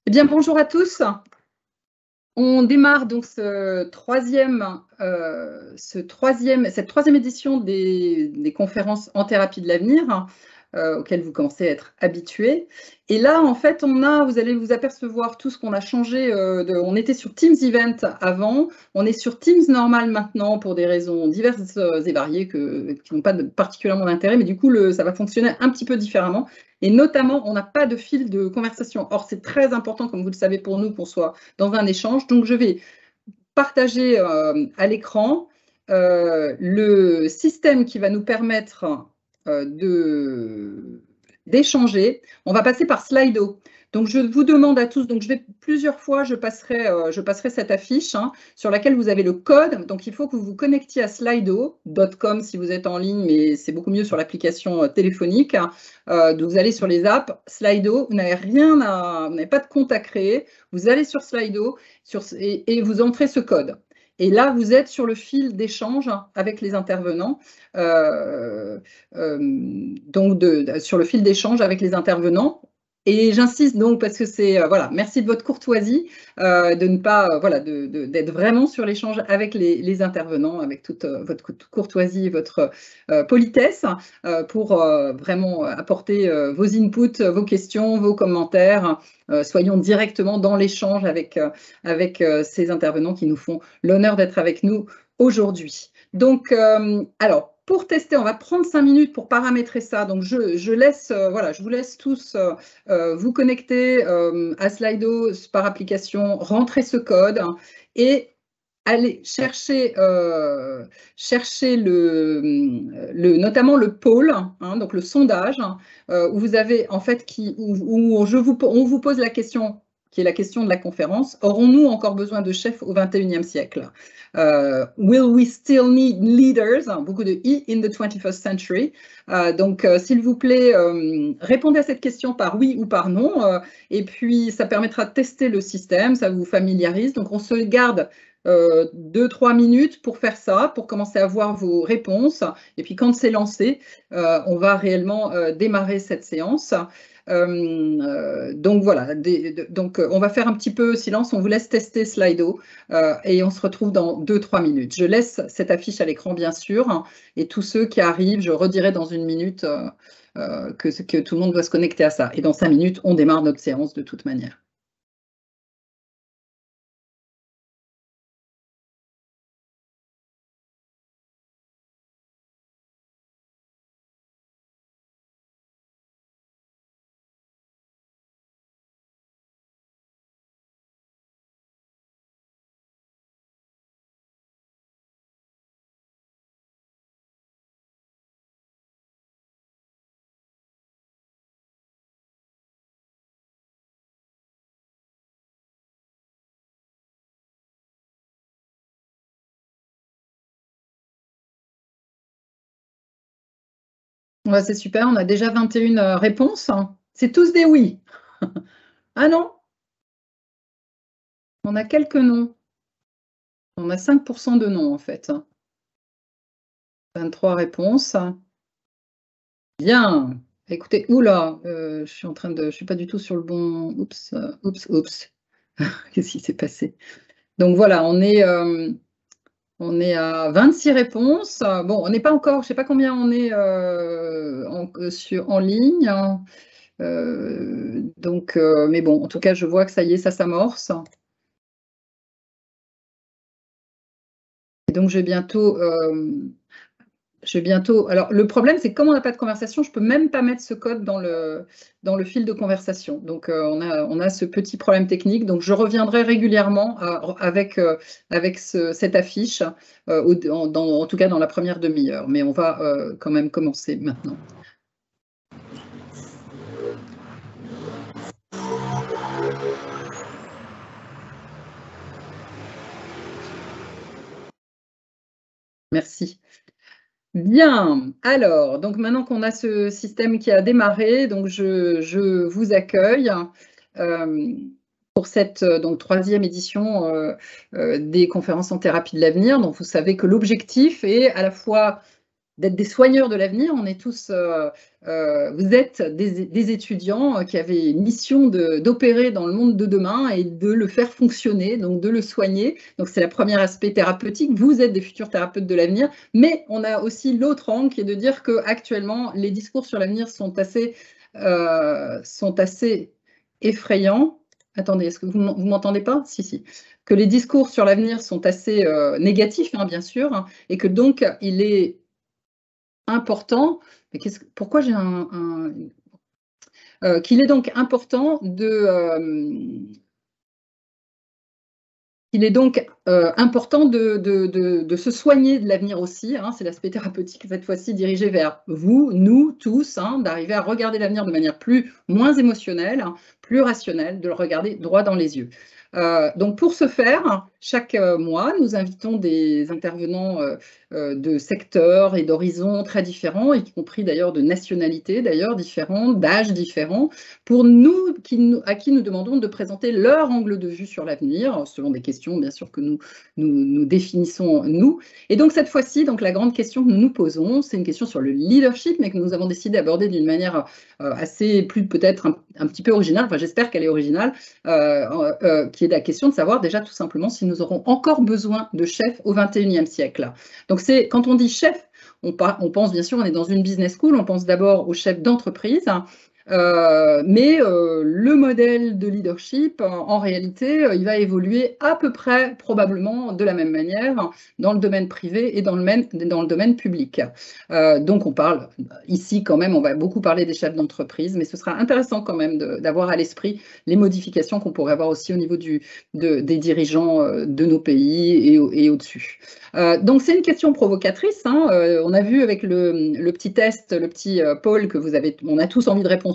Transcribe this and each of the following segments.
Eh bien, bonjour à tous. On démarre donc cette troisième édition des conférences en thérapie de l'avenir, auxquelles vous commencez à être habitués. Et là, en fait, vous allez vous apercevoir tout ce qu'on a changé. On était sur Teams Event avant, on est sur Teams normal maintenant pour des raisons diverses et variées qui n'ont pas particulièrement d'intérêt, mais du coup, ça va fonctionner un petit peu différemment. Et notamment, on n'a pas de fil de conversation. Or, c'est très important, comme vous le savez, pour nous, qu'on soit dans un échange. Donc, je vais partager à l'écran le système qui va nous permettre d'échanger. On va passer par Slido. Donc, je vous demande à tous, donc plusieurs fois, je passerai cette affiche sur laquelle vous avez le code. Donc, il faut que vous vous connectiez à slido.com si vous êtes en ligne, mais c'est beaucoup mieux sur l'application téléphonique. Donc, vous allez sur les apps, Slido, vous n'avez pas de compte à créer. Vous allez sur Slido et vous entrez ce code. Et là, vous êtes sur le fil d'échange avec les intervenants, sur le fil d'échange avec les intervenants. Et j'insiste donc parce que voilà, merci de votre courtoisie, de ne pas, voilà, d'être vraiment sur l'échange avec les intervenants, avec toute votre courtoisie et votre politesse, pour vraiment apporter vos inputs, vos questions, vos commentaires. Soyons directement dans l'échange avec ces intervenants qui nous font l'honneur d'être avec nous aujourd'hui. Donc, alors, pour tester, on va prendre 5 minutes pour paramétrer ça. Donc, je vous laisse tous vous connecter à Slido par application, rentrer ce code et aller chercher notamment le poll, donc le sondage, où vous avez en fait on vous pose la question qui est la question de la conférence. Aurons-nous encore besoin de chefs au XXIe siècle? Will we still need leaders? Beaucoup de E in the 21st century. Donc, s'il vous plaît, répondez à cette question par oui ou par non. Et puis, ça permettra de tester le système, ça vous familiarise. Donc, on se garde 2-3 minutes pour faire ça, pour commencer à voir vos réponses. Et puis, quand c'est lancé, on va réellement démarrer cette séance. Donc voilà, on va faire un petit peu silence, on vous laisse tester Slido et on se retrouve dans 2-3 minutes. Je laisse cette affiche à l'écran bien sûr, et tous ceux qui arrivent, je redirai dans une minute que tout le monde doit se connecter à ça. Et dans 5 minutes, on démarre notre séance de toute manière. Ouais, c'est super, on a déjà 21 réponses. C'est tous des oui. Ah non, on a quelques noms. On a 5% de non en fait. 23 réponses. Bien. Écoutez, oula, je suis pas du tout sur le bon. Oups. Qu'est-ce qui s'est passé? Donc voilà, on est à 26 réponses. Bon, on n'est pas encore, je ne sais pas combien on est en ligne. Donc, mais bon, en tout cas, je vois que ça y est, ça s'amorce. Et donc, je vais bientôt. Alors, le problème, c'est que comme on n'a pas de conversation, je ne peux même pas mettre ce code dans le fil de conversation. Donc, on a ce petit problème technique. Donc, je reviendrai régulièrement avec cette affiche, en tout cas dans la première demi-heure. Mais on va quand même commencer maintenant. Merci. Bien, alors, donc maintenant qu'on a ce système qui a démarré, donc je vous accueille pour cette donc, troisième édition des conférences en thérapie de l'avenir. Donc vous savez que l'objectif est à la fois d'être des soigneurs de l'avenir. On est tous, vous êtes des étudiants qui avaient mission d'opérer dans le monde de demain et de le faire fonctionner, donc de le soigner. Donc c'est le premier aspect thérapeutique. Vous êtes des futurs thérapeutes de l'avenir, mais on a aussi l'autre angle qui est de dire qu'actuellement, les discours sur l'avenir sont assez effrayants. Attendez, est-ce que vous m'entendez pas? Si. Que les discours sur l'avenir sont assez négatifs, hein, bien sûr, hein, et que donc il est important, mais pourquoi j'ai qu'il est donc important de se soigner de l'avenir aussi, hein, c'est l'aspect thérapeutique cette fois-ci dirigé vers vous, nous tous, hein, d'arriver à regarder l'avenir de manière moins émotionnelle, hein, plus rationnelle, de le regarder droit dans les yeux. Donc pour ce faire, chaque mois, nous invitons des intervenants de secteurs et d'horizons très différents, y compris d'ailleurs de nationalités d'ailleurs différentes, d'âges différents, pour nous, à qui nous demandons de présenter leur angle de vue sur l'avenir, selon des questions bien sûr que nous définissons nous. Et donc cette fois-ci, donc la grande question que nous nous posons, c'est une question sur le leadership, mais que nous avons décidé d'aborder d'une manière assez plus peut-être un petit peu originale, enfin j'espère qu'elle est originale, qui est la question de savoir déjà tout simplement si nous aurons encore besoin de chefs au XXIe siècle. Donc c'est quand on dit chef, on pense bien sûr, on est dans une business school, on pense d'abord aux chefs d'entreprise, mais le modèle de leadership, en réalité, il va évoluer à peu près, probablement, de la même manière dans le domaine privé et dans le domaine public. Donc, on parle ici quand même, on va beaucoup parler des chefs d'entreprise, mais ce sera intéressant quand même d'avoir à l'esprit les modifications qu'on pourrait avoir aussi au niveau des dirigeants de nos pays et au-dessus. Donc, c'est une question provocatrice, hein. On a vu avec le petit test, le petit poll que on a tous envie de répondre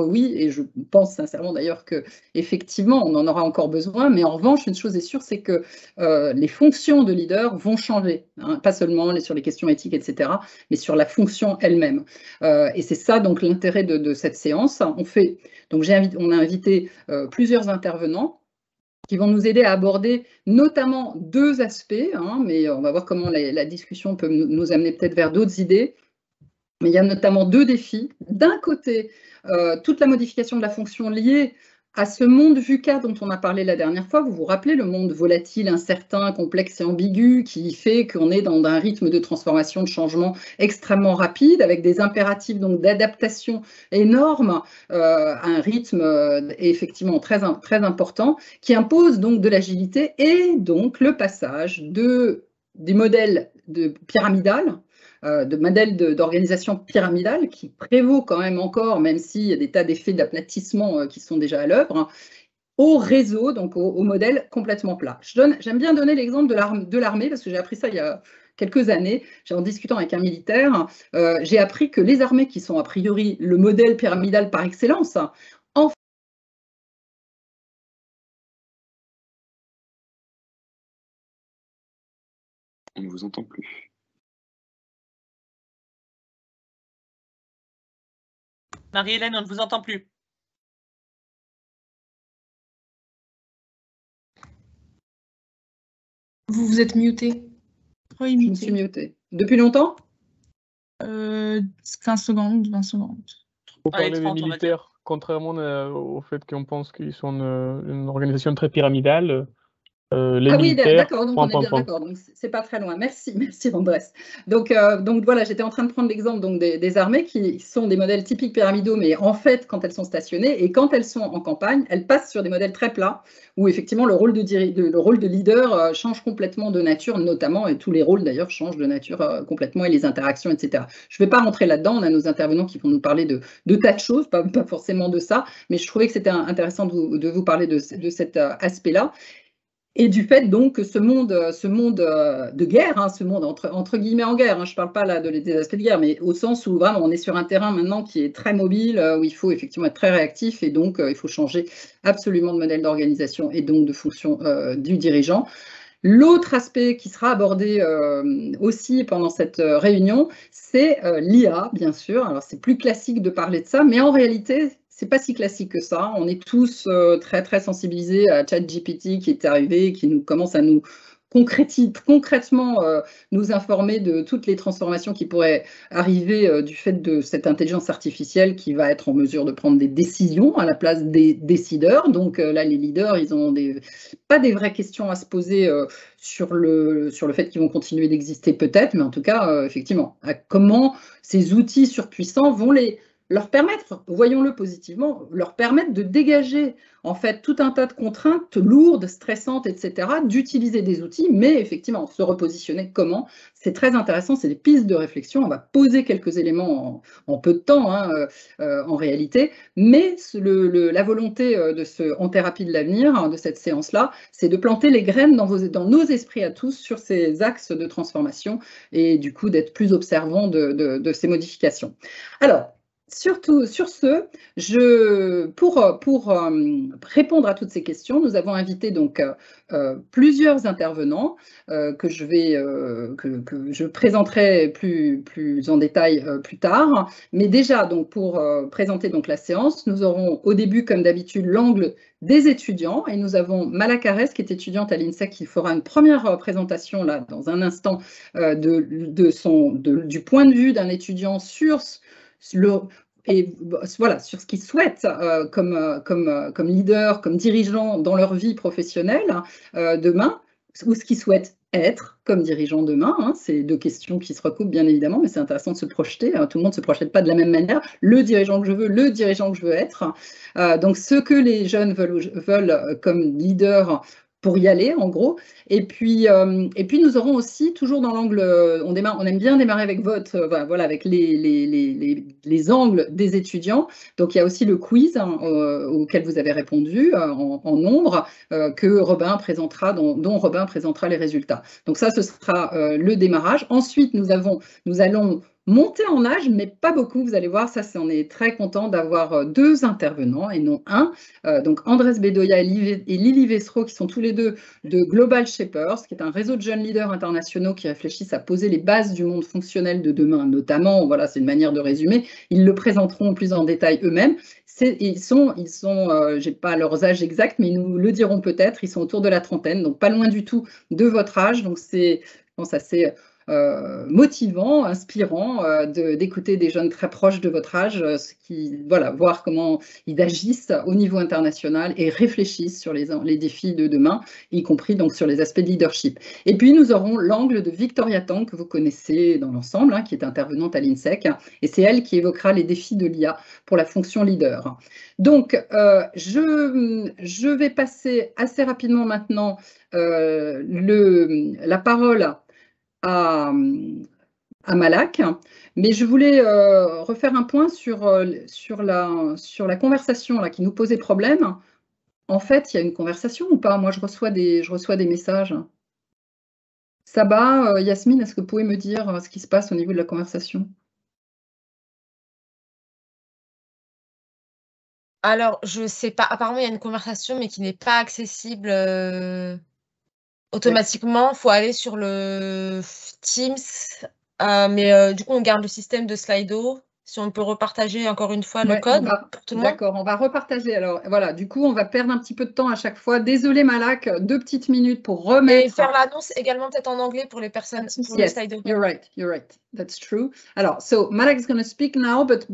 oui, et je pense sincèrement d'ailleurs qu'effectivement, on en aura encore besoin, mais en revanche, une chose est sûre, c'est que les fonctions de leader vont changer, hein, pas seulement sur les questions éthiques, etc., mais sur la fonction elle-même. Et c'est ça donc l'intérêt de cette séance. On a invité plusieurs intervenants qui vont nous aider à aborder notamment deux aspects, hein, mais on va voir comment la discussion peut nous amener peut-être vers d'autres idées. Mais il y a notamment deux défis. D'un côté, toute la modification de la fonction liée à ce monde VUCA dont on a parlé la dernière fois. Vous vous rappelez, le monde volatile, incertain, complexe et ambigu qui fait qu'on est dans un rythme de transformation, de changement extrêmement rapide, avec des impératifs donc d'adaptation énormes, un rythme effectivement très important, qui impose donc de l'agilité et donc le passage des modèles pyramidales, de modèles d'organisation pyramidale qui prévaut quand même encore, même s'il y a des tas d'effets d'aplatissement qui sont déjà à l'œuvre, hein, au réseau, donc au modèle complètement plat. J'aime bien donner l'exemple de l'armée, parce que j'ai appris ça il y a quelques années, en discutant avec un militaire, j'ai appris que les armées qui sont a priori le modèle pyramidal par excellence, en On ne vous entend plus. Marie-Hélène, on ne vous entend plus. Vous êtes muté. Oui, je me suis mutée. Depuis longtemps 15 secondes, 20 secondes. Pour parler des militaires, contrairement au fait qu'on pense qu'ils sont une organisation très pyramidale, les militaires... d'accord, donc on est bien d'accord, donc c'est pas très loin. Merci Andrés. Donc voilà, j'étais en train de prendre l'exemple des armées qui sont des modèles typiques pyramidaux, mais en fait, quand elles sont stationnées et quand elles sont en campagne, elles passent sur des modèles très plats, où effectivement le rôle de leader change complètement de nature, notamment, et tous les rôles d'ailleurs changent de nature complètement, et les interactions, etc. Je ne vais pas rentrer là-dedans, on a nos intervenants qui vont nous parler de tas de choses, pas forcément de ça, mais je trouvais que c'était intéressant de vous parler de cet aspect-là. Et du fait donc que ce monde de guerre, hein, ce monde entre guillemets en guerre, hein, je ne parle pas là des aspects de guerre, mais au sens où vraiment on est sur un terrain maintenant qui est très mobile, où il faut effectivement être très réactif, et donc il faut changer absolument de modèle d'organisation et donc de fonction du dirigeant. L'autre aspect qui sera abordé aussi pendant cette réunion, c'est l'IA, bien sûr. Alors c'est plus classique de parler de ça, mais en réalité, c'est pas si classique que ça. On est tous très très sensibilisés à ChatGPT qui est arrivé, qui commence à nous concrètement nous informer de toutes les transformations qui pourraient arriver du fait de cette intelligence artificielle qui va être en mesure de prendre des décisions à la place des décideurs. Donc là, les leaders, ils n'ont pas des vraies questions à se poser sur le fait qu'ils vont continuer d'exister peut-être, mais en tout cas, effectivement, comment ces outils surpuissants vont leur permettre, voyons-le positivement, leur permettre de dégager en fait tout un tas de contraintes lourdes, stressantes, etc., d'utiliser des outils, mais effectivement, se repositionner comment, c'est très intéressant, c'est des pistes de réflexion, on va poser quelques éléments en peu de temps, en réalité, mais la volonté en thérapie de l'avenir, de cette séance-là, c'est de planter les graines dans nos esprits à tous sur ces axes de transformation et du coup d'être plus observant de ces modifications. Alors, surtout sur ce, pour répondre à toutes ces questions, nous avons invité donc plusieurs intervenants que je présenterai plus en détail plus tard. Mais déjà, donc pour présenter donc la séance, nous aurons au début, comme d'habitude, l'angle des étudiants et nous avons Malak Arès, qui est étudiante à l'INSEC, qui fera une première présentation là dans un instant du point de vue d'un étudiant sur sur ce qu'ils souhaitent comme leader, comme dirigeant dans leur vie professionnelle demain, ou ce qu'ils souhaitent être comme dirigeant demain. C'est deux questions qui se recoupent bien évidemment, mais c'est intéressant de se projeter. Tout le monde ne se projette pas de la même manière. Le dirigeant que je veux, le dirigeant que je veux être. Donc ce que les jeunes veulent comme leader pour y aller, en gros. Et puis nous aurons aussi, toujours dans l'angle, on aime bien démarrer avec avec les angles des étudiants. Donc, il y a aussi le quiz auquel vous avez répondu en nombre, dont Robin présentera les résultats. Donc ça, ce sera le démarrage. Ensuite, nous allons monter en âge, mais pas beaucoup. Vous allez voir, on est très content d'avoir deux intervenants et non un. Donc Andrés Bedoya et Lily Vesro, qui sont tous les deux de Global Shapers, qui est un réseau de jeunes leaders internationaux qui réfléchissent à poser les bases du monde fonctionnel de demain, notamment. Voilà, c'est une manière de résumer. Ils le présenteront plus en détail eux-mêmes. Ils sont j'ai pas leurs âges exacts, mais ils nous le diront peut-être. Ils sont autour de la trentaine, donc pas loin du tout de votre âge. Donc je pense assez motivant, inspirant d'écouter des jeunes très proches de votre âge, voir comment ils agissent au niveau international et réfléchissent sur les défis de demain, y compris donc sur les aspects de leadership. Et puis nous aurons l'angle de Victoria Tang, que vous connaissez dans l'ensemble, qui est intervenante à l'INSEC, et c'est elle qui évoquera les défis de l'IA pour la fonction leader. Donc je vais passer assez rapidement maintenant la parole à Malak, mais je voulais refaire un point sur la conversation là, qui nous posait problème. En fait, il y a une conversation ou pas? Moi, je reçois des messages. Saba, Yasmine, est-ce que vous pouvez me dire ce qui se passe au niveau de la conversation? Alors, je ne sais pas. Apparemment, il y a une conversation, mais qui n'est pas accessible automatiquement. Il faut aller sur le Teams. Mais du coup, on garde le système de Slido. Si on peut repartager encore une fois le code pour tout le monde. D'accord, on va repartager. Alors voilà, du coup, on va perdre un petit peu de temps à chaque fois. Désolée Malak, 2 petites minutes pour remettre. Et faire l'annonce également peut-être en anglais pour les personnes pour le Slido. You're right. That's true. Alors, so Malak is going to speak now, but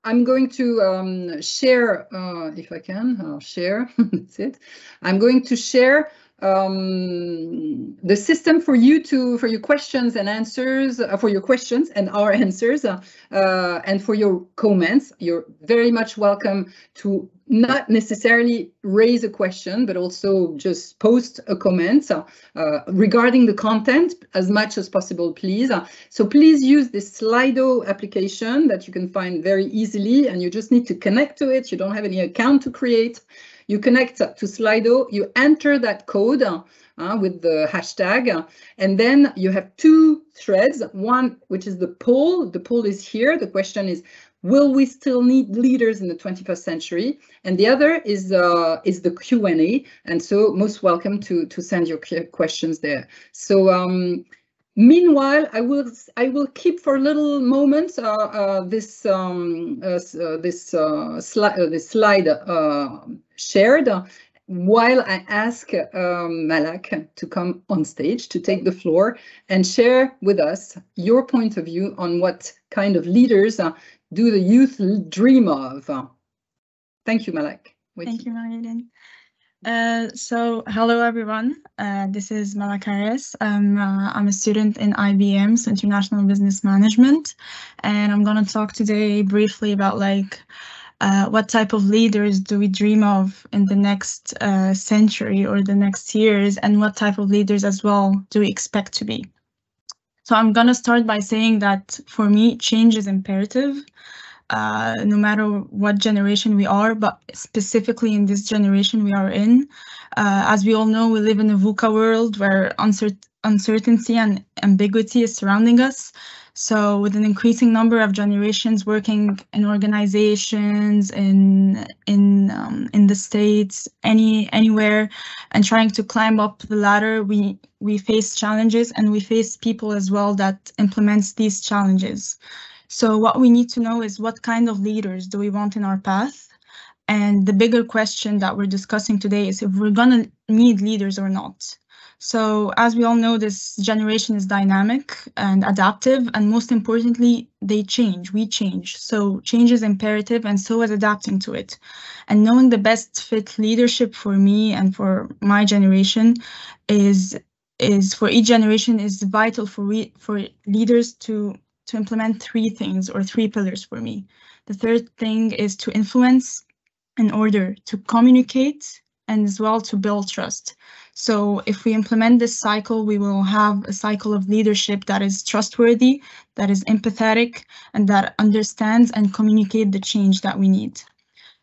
I'm going to share, if I can, share. That's it. I'm going to share the system for your questions and answers, for your questions and our answers, and for your comments. You're very much welcome to not necessarily raise a question, but also just post a comment regarding the content as much as possible, please. So please use this Slido application that you can find very easily, and you just need to connect to it. You don't have any account to create. You connect to Slido, you enter that code with the hashtag, and then you have 2 threads. One, which is the poll. The poll is here. The question is, will we still need leaders in the 21st century? And the other is the Q&A. And so most welcome to send your questions there. So meanwhile, I will keep for a little moment this slide shared, while I ask Malak to come on stage to take the floor and share with us your point of view on what kind of leaders do the youth dream of. Thank you, Malak. Thank you, Marie-Hélène. So hello everyone, this is Malak Harris. I'm a student in IBM's International Business Management, and I'm going to talk today briefly about what type of leaders do we dream of in the next century or the next years, and what type of leaders as well do we expect to be. So I'm going to start by saying that for me, change is imperative. No matter what generation we are, but specifically in this generation we are in. As we all know, we live in a VUCA world where uncertainty and ambiguity is surrounding us. So with an increasing number of generations working in organizations, in the States, anywhere, and trying to climb up the ladder, we face challenges, and we face people as well that implements these challenges. So what we need to know is what kind of leaders do we want in our path? And the bigger question that we're discussing today is if we're going to need leaders or not. So as we all know, this generation is dynamic and adaptive, and most importantly, they change, we change. So change is imperative, and so is adapting to it. And knowing the best fit leadership for me and for my generation is for each generation is vital for leaders to implement three things or three pillars for me. The third thing is to influence in order to communicate and as well to build trust. So if we implement this cycle, we will have a cycle of leadership that is trustworthy, that is empathetic, and that understands and communicate the change that we need.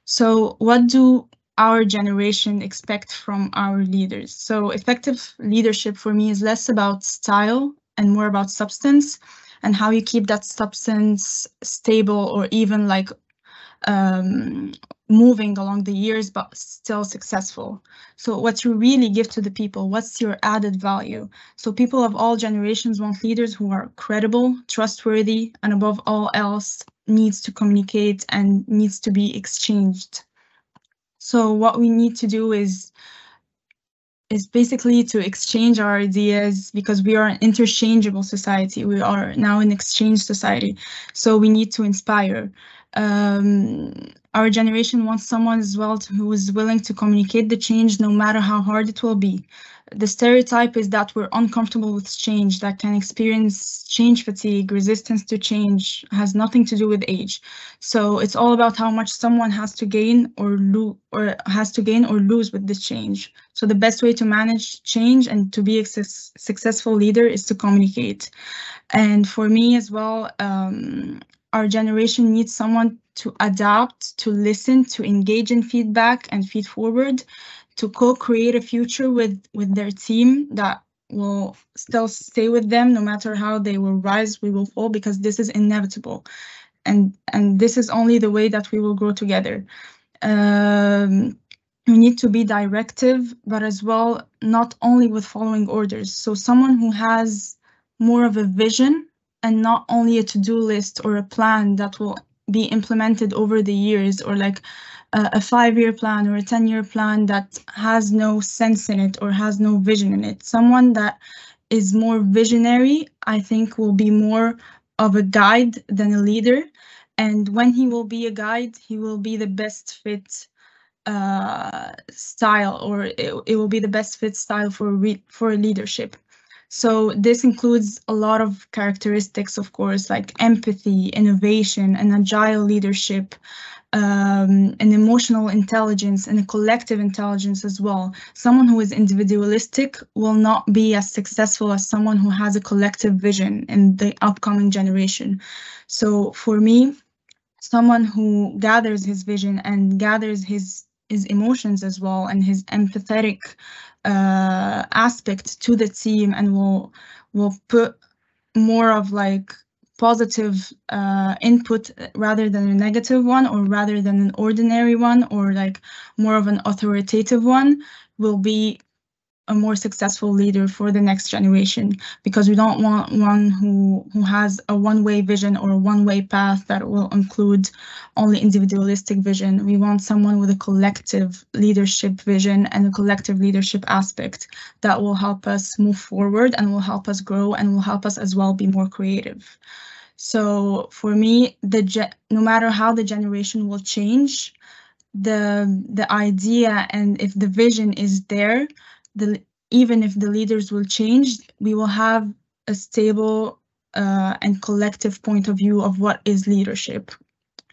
So what do our generation expect from our leaders? So effective leadership for me is less about style and more about substance, and how you keep that substance stable or even moving along the years, but still successful. So what you really give to the people, what's your added value? So people of all generations want leaders who are credible, trustworthy, and above all else needs to communicate and needs to be exchanged. So what we need to do is basically to exchange our ideas, because we are an interchangeable society. We are now an exchange society. So we need to inspire. Our generation wants someone as well who is willing to communicate the change no matter how hard it will be. The stereotype is that we're uncomfortable with change, that can experience change fatigue, resistance to change, has nothing to do with age. So it's all about how much someone has to gain or lose with this change. So the best way to manage change and to be a successful leader is to communicate. And for me as well, our generation needs someone to adapt, to listen, to engage in feedback and feed forward, to co-create a future with their team that will still stay with them no matter how they will rise, we will fall, because this is inevitable. And this is only the way that we will grow together. We need to be directive, but as well, not only with following orders. So someone who has more of a vision and not only a to-do list or a plan that will be implemented over the years, or like a 5-year plan or a 10-year plan that has no sense in it or has no vision in it. Someone that is more visionary, I think, will be more of a guide than a leader. And when he will be a guide, he will be the best fit style, or it will be the best fit style for leadership. So this includes a lot of characteristics, of course, like empathy, innovation, and agile leadership, an emotional intelligence and a collective intelligence as well. Someone who is individualistic will not be as successful as someone who has a collective vision in the upcoming generation. So for me, someone who gathers his vision and gathers his emotions as well, and his empathetic aspect to the team, and will put more of like positive input rather than a negative one, or rather than an ordinary one, or like more of an authoritative one, will be a more successful leader for the next generation, because we don't want one who has a one-way vision or a one-way path that will include only individualistic vision. We want someone with a collective leadership vision and a collective leadership aspect that will help us move forward and will help us grow and will help us as well be more creative. So for me, no matter how the generation will change, the idea and if the vision is there, even if the leaders will change, we will have a stable and collective point of view of what is leadership.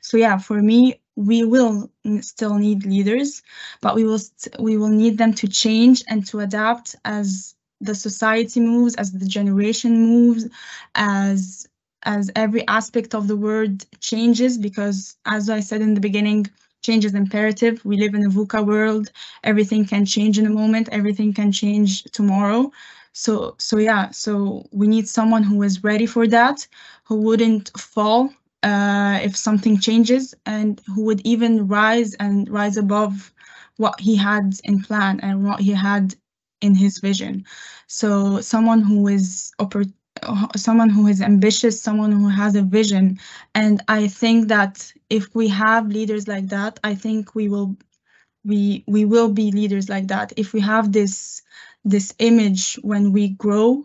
So yeah, for me, we will still need leaders, but we will need them to change and to adapt as the society moves, as the generation moves, as every aspect of the world changes, because as I said in the beginning, change is imperative. We live in a VUCA world. Everything can change in a moment. Everything can change tomorrow. So we need someone who is ready for that, who wouldn't fall if something changes, and who would even rise above what he had in plan and what he had in his vision. So someone who is ambitious, someone who has a vision. And I think that if we have leaders like that, I think we will be leaders like that. If we have this image when we grow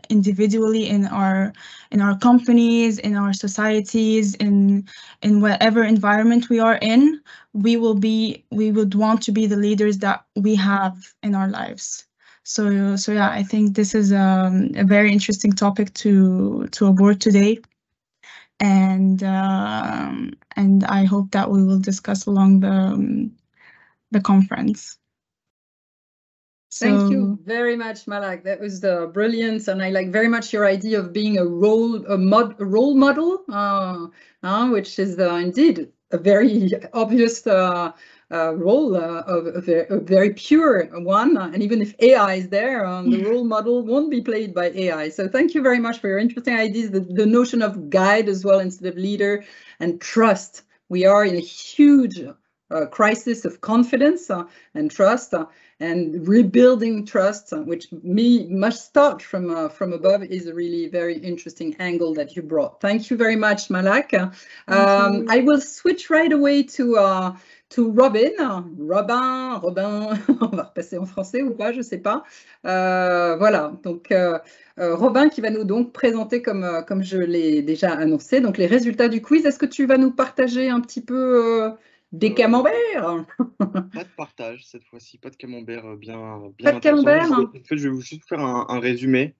individually in our companies, in our societies, in whatever environment we are in, we would want to be the leaders that we have in our lives. So yeah, I think this is a very interesting topic to abord today, and I hope that we will discuss along the conference. Thank you very much, Malak. That was brilliant, and I like very much your idea of being a role model, which is indeed a very obvious role of a very pure one. And even if AI is there, the role model won't be played by AI. So thank you very much for your interesting ideas. The notion of guide as well instead of leader, and trust. We are in a huge crisis of confidence and trust. And rebuilding trust, which must start from above, is a really very interesting angle that you brought. Thank you very much, Malak. I will switch right away to Robin. Robin, on va repasser en français ou pas, je sais pas. Voilà, donc Robin qui va nous donc présenter, comme je l'ai déjà annoncé, donc les résultats du quiz. Est-ce que tu vas nous partager un petit peu des camemberts? Pas de partage cette fois-ci, pas de camembert bien pas de camembert. En fait, je vais juste faire un résumé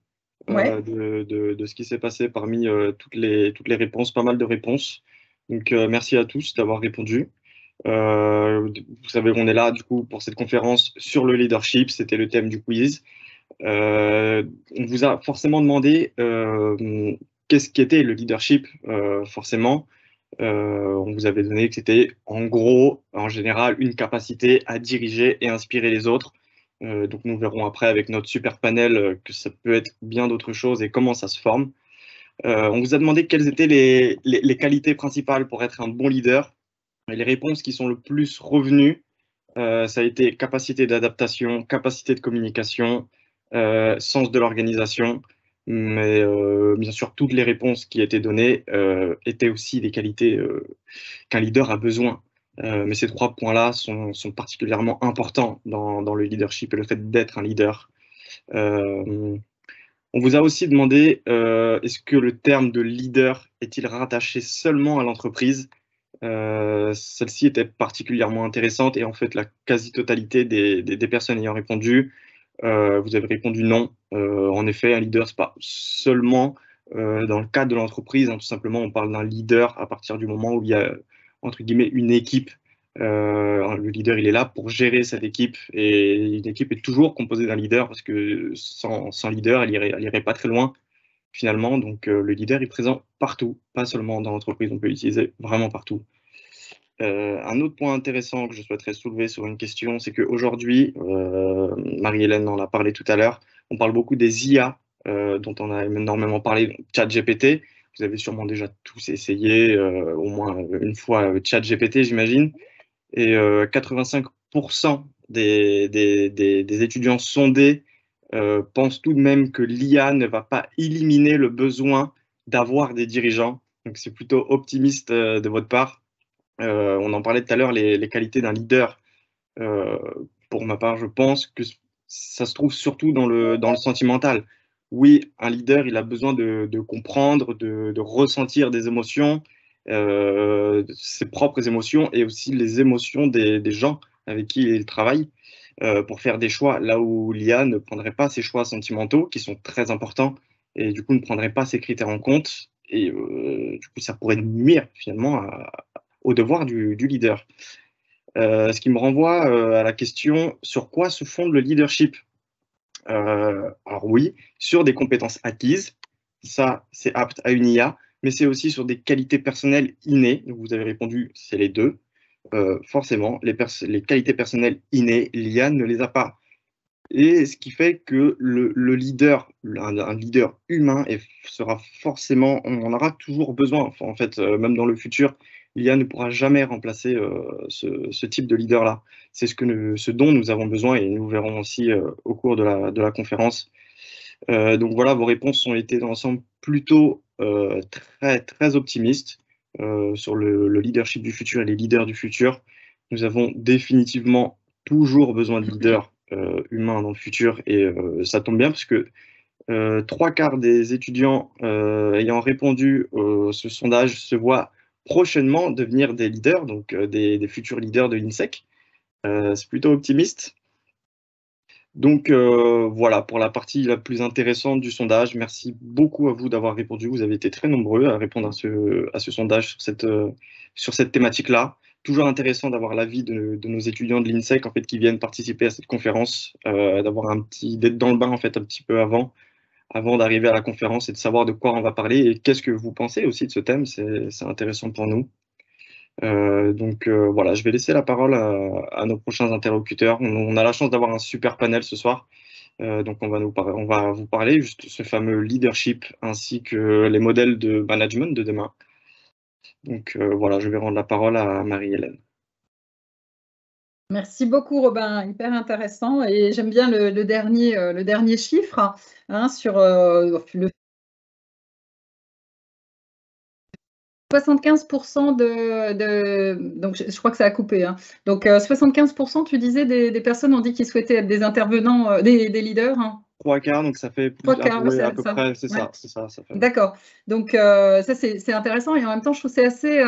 de ce qui s'est passé parmi toutes les réponses, pas mal de réponses. Donc merci à tous d'avoir répondu. Vous savez, on est là du coup pour cette conférence sur le leadership, c'était le thème du quiz. On vous a forcément demandé qu'est-ce qu'était le leadership, forcément. On vous avait donné que c'était en gros, en général, une capacité à diriger et inspirer les autres. Donc nous verrons après avec notre super panel que ça peut être bien d'autres choses et comment ça se forme. On vous a demandé quelles étaient les qualités principales pour être un bon leader. Et les réponses qui sont le plus revenues, ça a été capacité d'adaptation, capacité de communication, sens de l'organisation. Mais bien sûr, toutes les réponses qui étaient données étaient aussi des qualités qu'un leader a besoin. Mais ces 3 points-là sont particulièrement importants dans le leadership et le fait d'être un leader. On vous a aussi demandé est-ce que le terme de leader est-il rattaché seulement à l'entreprise? Celle-ci était particulièrement intéressante et en fait la quasi-totalité des personnes ayant répondu, vous avez répondu non. En effet, un leader, c'est pas seulement dans le cadre de l'entreprise, tout simplement on parle d'un leader à partir du moment où il y a entre guillemets une équipe. Le leader, il est là pour gérer cette équipe et une équipe est toujours composée d'un leader parce que sans leader, elle irait pas très loin finalement. Donc le leader est présent partout, pas seulement dans l'entreprise, on peut l'utiliser vraiment partout. Un autre point intéressant que je souhaiterais soulever sur une question, c'est qu'aujourd'hui, Marie-Hélène en a parlé tout à l'heure, on parle beaucoup des IA, dont on a énormément parlé, ChatGPT. Vous avez sûrement déjà tous essayé au moins une fois ChatGPT, j'imagine. Et 85% des étudiants sondés pensent tout de même que l'IA ne va pas éliminer le besoin d'avoir des dirigeants. Donc, c'est plutôt optimiste de votre part. On en parlait tout à l'heure, les qualités d'un leader. Pour ma part, je pense que ça se trouve surtout dans le sentimental. Oui, un leader, il a besoin de comprendre, de ressentir des émotions, ses propres émotions et aussi les émotions des gens avec qui il travaille pour faire des choix, là où l'IA ne prendrait pas ces choix sentimentaux qui sont très importants et du coup ne prendrait pas ces critères en compte et du coup ça pourrait nuire finalement au devoir du leader. Ce qui me renvoie à la question sur quoi se fonde le leadership. Alors oui, sur des compétences acquises, ça c'est apte à une IA, mais c'est aussi sur des qualités personnelles innées. Donc vous avez répondu, c'est les deux. Forcément, les qualités personnelles innées, l'IA ne les a pas. Et ce qui fait que le leader, un leader humain, sera forcément, on en aura toujours besoin. Enfin, en fait, même dans le futur, l'IA ne pourra jamais remplacer ce type de leader-là. C'est ce dont nous avons besoin et nous verrons aussi au cours de la conférence. Donc voilà, vos réponses ont été dans l'ensemble plutôt très, très optimistes sur le leadership du futur et les leaders du futur. Nous avons définitivement toujours besoin de leaders humains dans le futur et ça tombe bien parce que 3/4 des étudiants ayant répondu à ce sondage se voient prochainement devenir des leaders, donc des futurs leaders de l'INSEC. C'est plutôt optimiste. Donc voilà pour la partie la plus intéressante du sondage. Merci beaucoup à vous d'avoir répondu. Vous avez été très nombreux à répondre à ce sondage sur cette thématique-là. Toujours intéressant d'avoir l'avis de nos étudiants de l'INSEC en fait, qui viennent participer à cette conférence, d'être dans le bain en fait, un petit peu avant d'arriver à la conférence et de savoir de quoi on va parler et qu'est-ce que vous pensez aussi de ce thème. C'est intéressant pour nous. Donc voilà, je vais laisser la parole à nos prochains interlocuteurs. On a la chance d'avoir un super panel ce soir. Donc on va vous parler juste de ce fameux leadership ainsi que les modèles de management de demain. Donc voilà, je vais rendre la parole à Marie-Hélène. Merci beaucoup Robin, hyper intéressant et j'aime bien le dernier chiffre hein, sur le 75% donc je crois que ça a coupé. Hein. Donc 75%, tu disais, des personnes ont dit qu'ils souhaitaient être des intervenants, des leaders. Hein. 3/4, donc ça fait plus à peu près, c'est ça. D'accord. Donc ça c'est intéressant et en même temps je trouve c'est assez.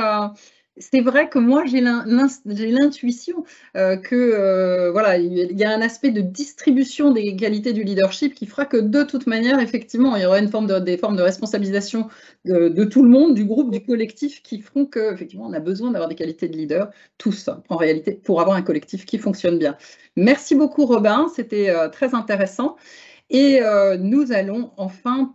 C'est vrai que moi j'ai l'intuition que voilà il y a un aspect de distribution des qualités du leadership qui fera que de toute manière effectivement il y aura des formes de responsabilisation de tout le monde, du groupe, du collectif qui feront que effectivement on a besoin d'avoir des qualités de leader tous en réalité pour avoir un collectif qui fonctionne bien. Merci beaucoup Robin, c'était très intéressant. Et nous allons enfin,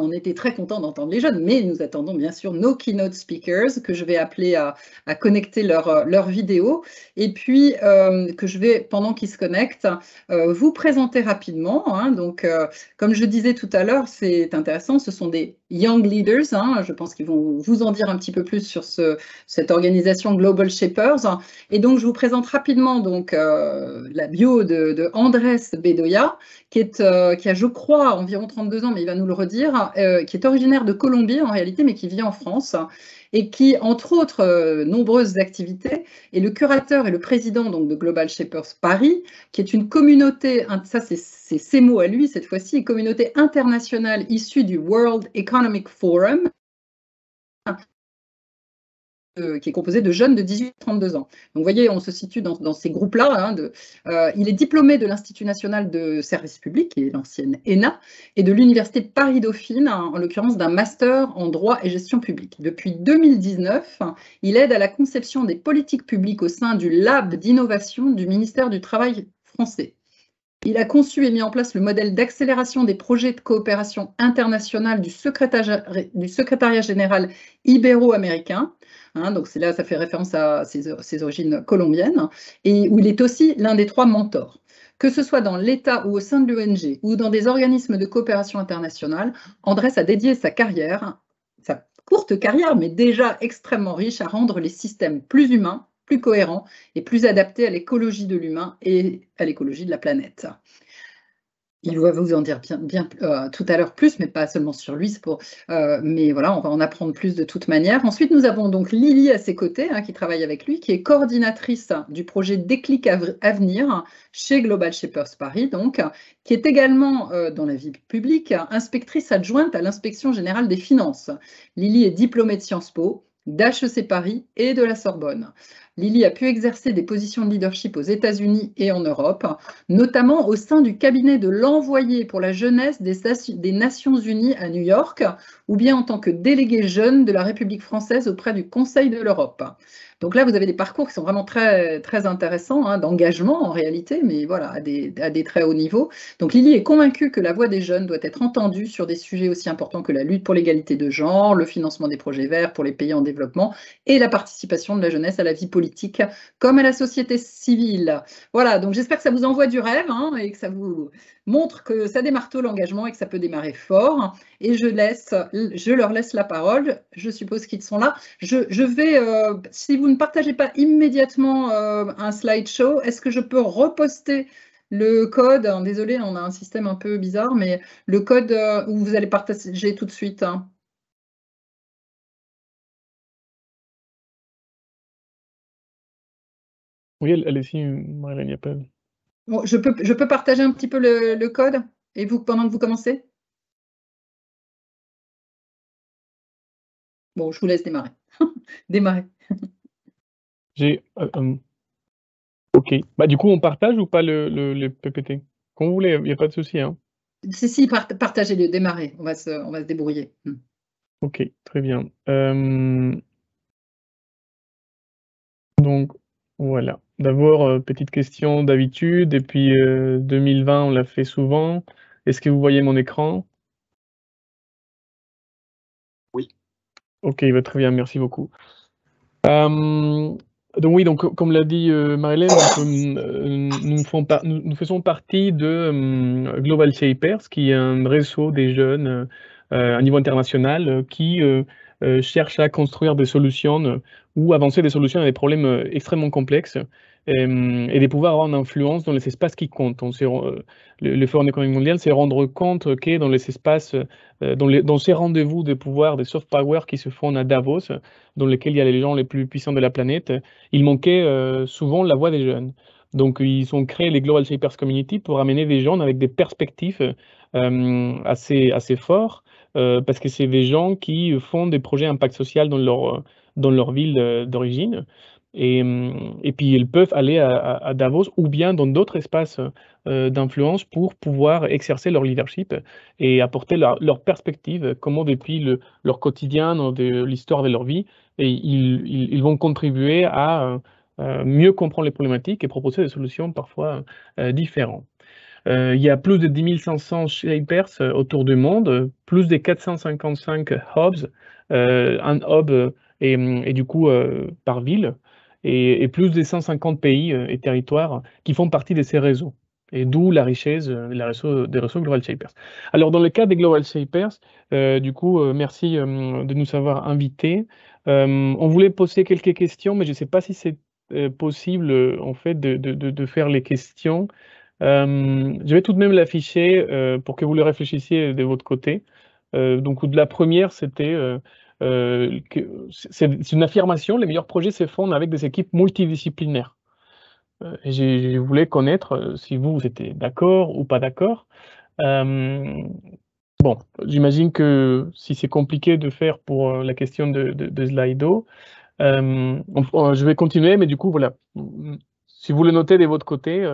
on était très contents d'entendre les jeunes, mais nous attendons bien sûr nos keynote speakers que je vais appeler à connecter leur vidéo et puis que je vais, pendant qu'ils se connectent, vous présenter rapidement. Hein, donc, comme je disais tout à l'heure, c'est intéressant, ce sont des young leaders, hein, je pense qu'ils vont vous en dire un petit peu plus sur cette organisation Global Shapers. Et donc, je vous présente rapidement donc, la bio de Andrés Bedoya, qui a, je crois, environ 32 ans, mais il va nous le redire, qui est originaire de Colombie en réalité, mais qui vit en France, et qui, entre autres nombreuses activités, est le curateur et le président donc, de Global Shapers Paris, qui est une communauté, ça c'est ses mots à lui cette fois-ci, une communauté internationale issue du World Economic Forum, qui est composé de jeunes de 18 à 32 ans. Donc, vous voyez, on se situe dans ces groupes-là. Hein, il est diplômé de l'Institut national de service public, qui est l'ancienne ENA, et de l'Université de Paris-Dauphine, hein, en l'occurrence d'un master en droit et gestion publique. Depuis 2019, il aide à la conception des politiques publiques au sein du Lab d'innovation du ministère du Travail français. Il a conçu et mis en place le modèle d'accélération des projets de coopération internationale du secrétariat général ibéro-américain. Hein, donc là, ça fait référence à ses origines colombiennes, et où il est aussi l'un des 3 mentors. Que ce soit dans l'État ou au sein de l'ONG ou dans des organismes de coopération internationale, Andrés a dédié sa carrière, sa courte carrière, mais déjà extrêmement riche, à rendre les systèmes plus humains, plus cohérent et plus adapté à l'écologie de l'humain et à l'écologie de la planète. Il va vous en dire bien tout à l'heure plus, mais pas seulement sur lui, mais voilà, on va en apprendre plus de toute manière. Ensuite, nous avons donc Lily à ses côtés, qui travaille avec lui, qui est coordinatrice du projet Déclic Avenir chez Global Shapers Paris, donc, qui est également dans la vie publique, inspectrice adjointe à l'inspection générale des finances. Lily est diplômée de Sciences Po, d'HEC Paris et de la Sorbonne. Lily a pu exercer des positions de leadership aux États-Unis et en Europe, notamment au sein du cabinet de l'envoyé pour la jeunesse des Nations Unies à New York, ou bien en tant que délégué jeune de la République française auprès du Conseil de l'Europe. Donc là, vous avez des parcours qui sont vraiment très, très intéressants, d'engagement en réalité, mais voilà, à des très hauts niveaux. Donc Lily est convaincue que la voix des jeunes doit être entendue sur des sujets aussi importants que la lutte pour l'égalité de genre, le financement des projets verts pour les pays en développement et la participation de la jeunesse à la vie politique comme à la société civile. Voilà, donc j'espère que ça vous envoie du rêve et que ça vous montre que ça démarre tôt l'engagement et que ça peut démarrer fort. Et je leur laisse la parole. Je suppose qu'ils sont là. Je vais, si vous ne partagez pas immédiatement un slideshow, est-ce que je peux reposter le code? Désolé, on a un système un peu bizarre, mais le code où vous allez partager tout de suite. Oui, allez-y, Marilyn, il n'y a pas... Bon, je peux partager un petit peu le code et vous, pendant que vous commencez? Bon, je vous laisse démarrer. Démarrer. Ok. Bah, du coup, on partage ou pas le PPT? Comme vous voulez, il n'y a pas de souci. Si, partagez-le, démarrez. On va se débrouiller. Ok, très bien. Donc, voilà. D'abord, petite question d'habitude. Depuis 2020, on l'a fait souvent. Est-ce que vous voyez mon écran? Oui. Ok, bah, très bien, merci beaucoup. Donc oui, donc comme l'a dit Marilyn, nous faisons partie de Global Shapers, qui est un réseau des jeunes à niveau international qui cherche à construire des solutions ou avancer des solutions à des problèmes extrêmement complexes et de pouvoir avoir une influence dans les espaces qui comptent. Le Forum économique mondial, c'est rendre compte que dans les espaces, dans ces rendez-vous de pouvoir, des soft power qui se font à Davos, dans lesquels il y a les gens les plus puissants de la planète, il manquait souvent la voix des jeunes. Donc, ils ont créé les Global Shapers Community pour amener des gens avec des perspectives assez fortes, parce que c'est des gens qui font des projets impact social dans leur ville d'origine. Et puis, ils peuvent aller à Davos ou bien dans d'autres espaces d'influence pour pouvoir exercer leur leadership et apporter leur perspective, comment depuis leur quotidien, de l'histoire de leur vie, et ils vont contribuer à mieux comprendre les problématiques et proposer des solutions parfois différentes. Il y a plus de 10 500 shapers autour du monde, plus de 455 hubs, un hub et du coup par ville, et plus de 150 pays et territoires qui font partie de ces réseaux. Et d'où la richesse des réseaux Global Shapers. Alors, dans le cas des Global Shapers, du coup, merci de nous avoir invités. On voulait poser quelques questions, mais je ne sais pas si c'est possible, en fait, de faire les questions. Je vais tout de même l'afficher pour que vous le réfléchissiez de votre côté. Donc, la première, c'était c'est une affirmation, les meilleurs projets se font avec des équipes multidisciplinaires. Et je voulais connaître si vous étiez d'accord ou pas d'accord. Bon, j'imagine que si c'est compliqué de faire pour la question de Slido, je vais continuer, mais du coup, voilà. Si vous le notez de votre côté,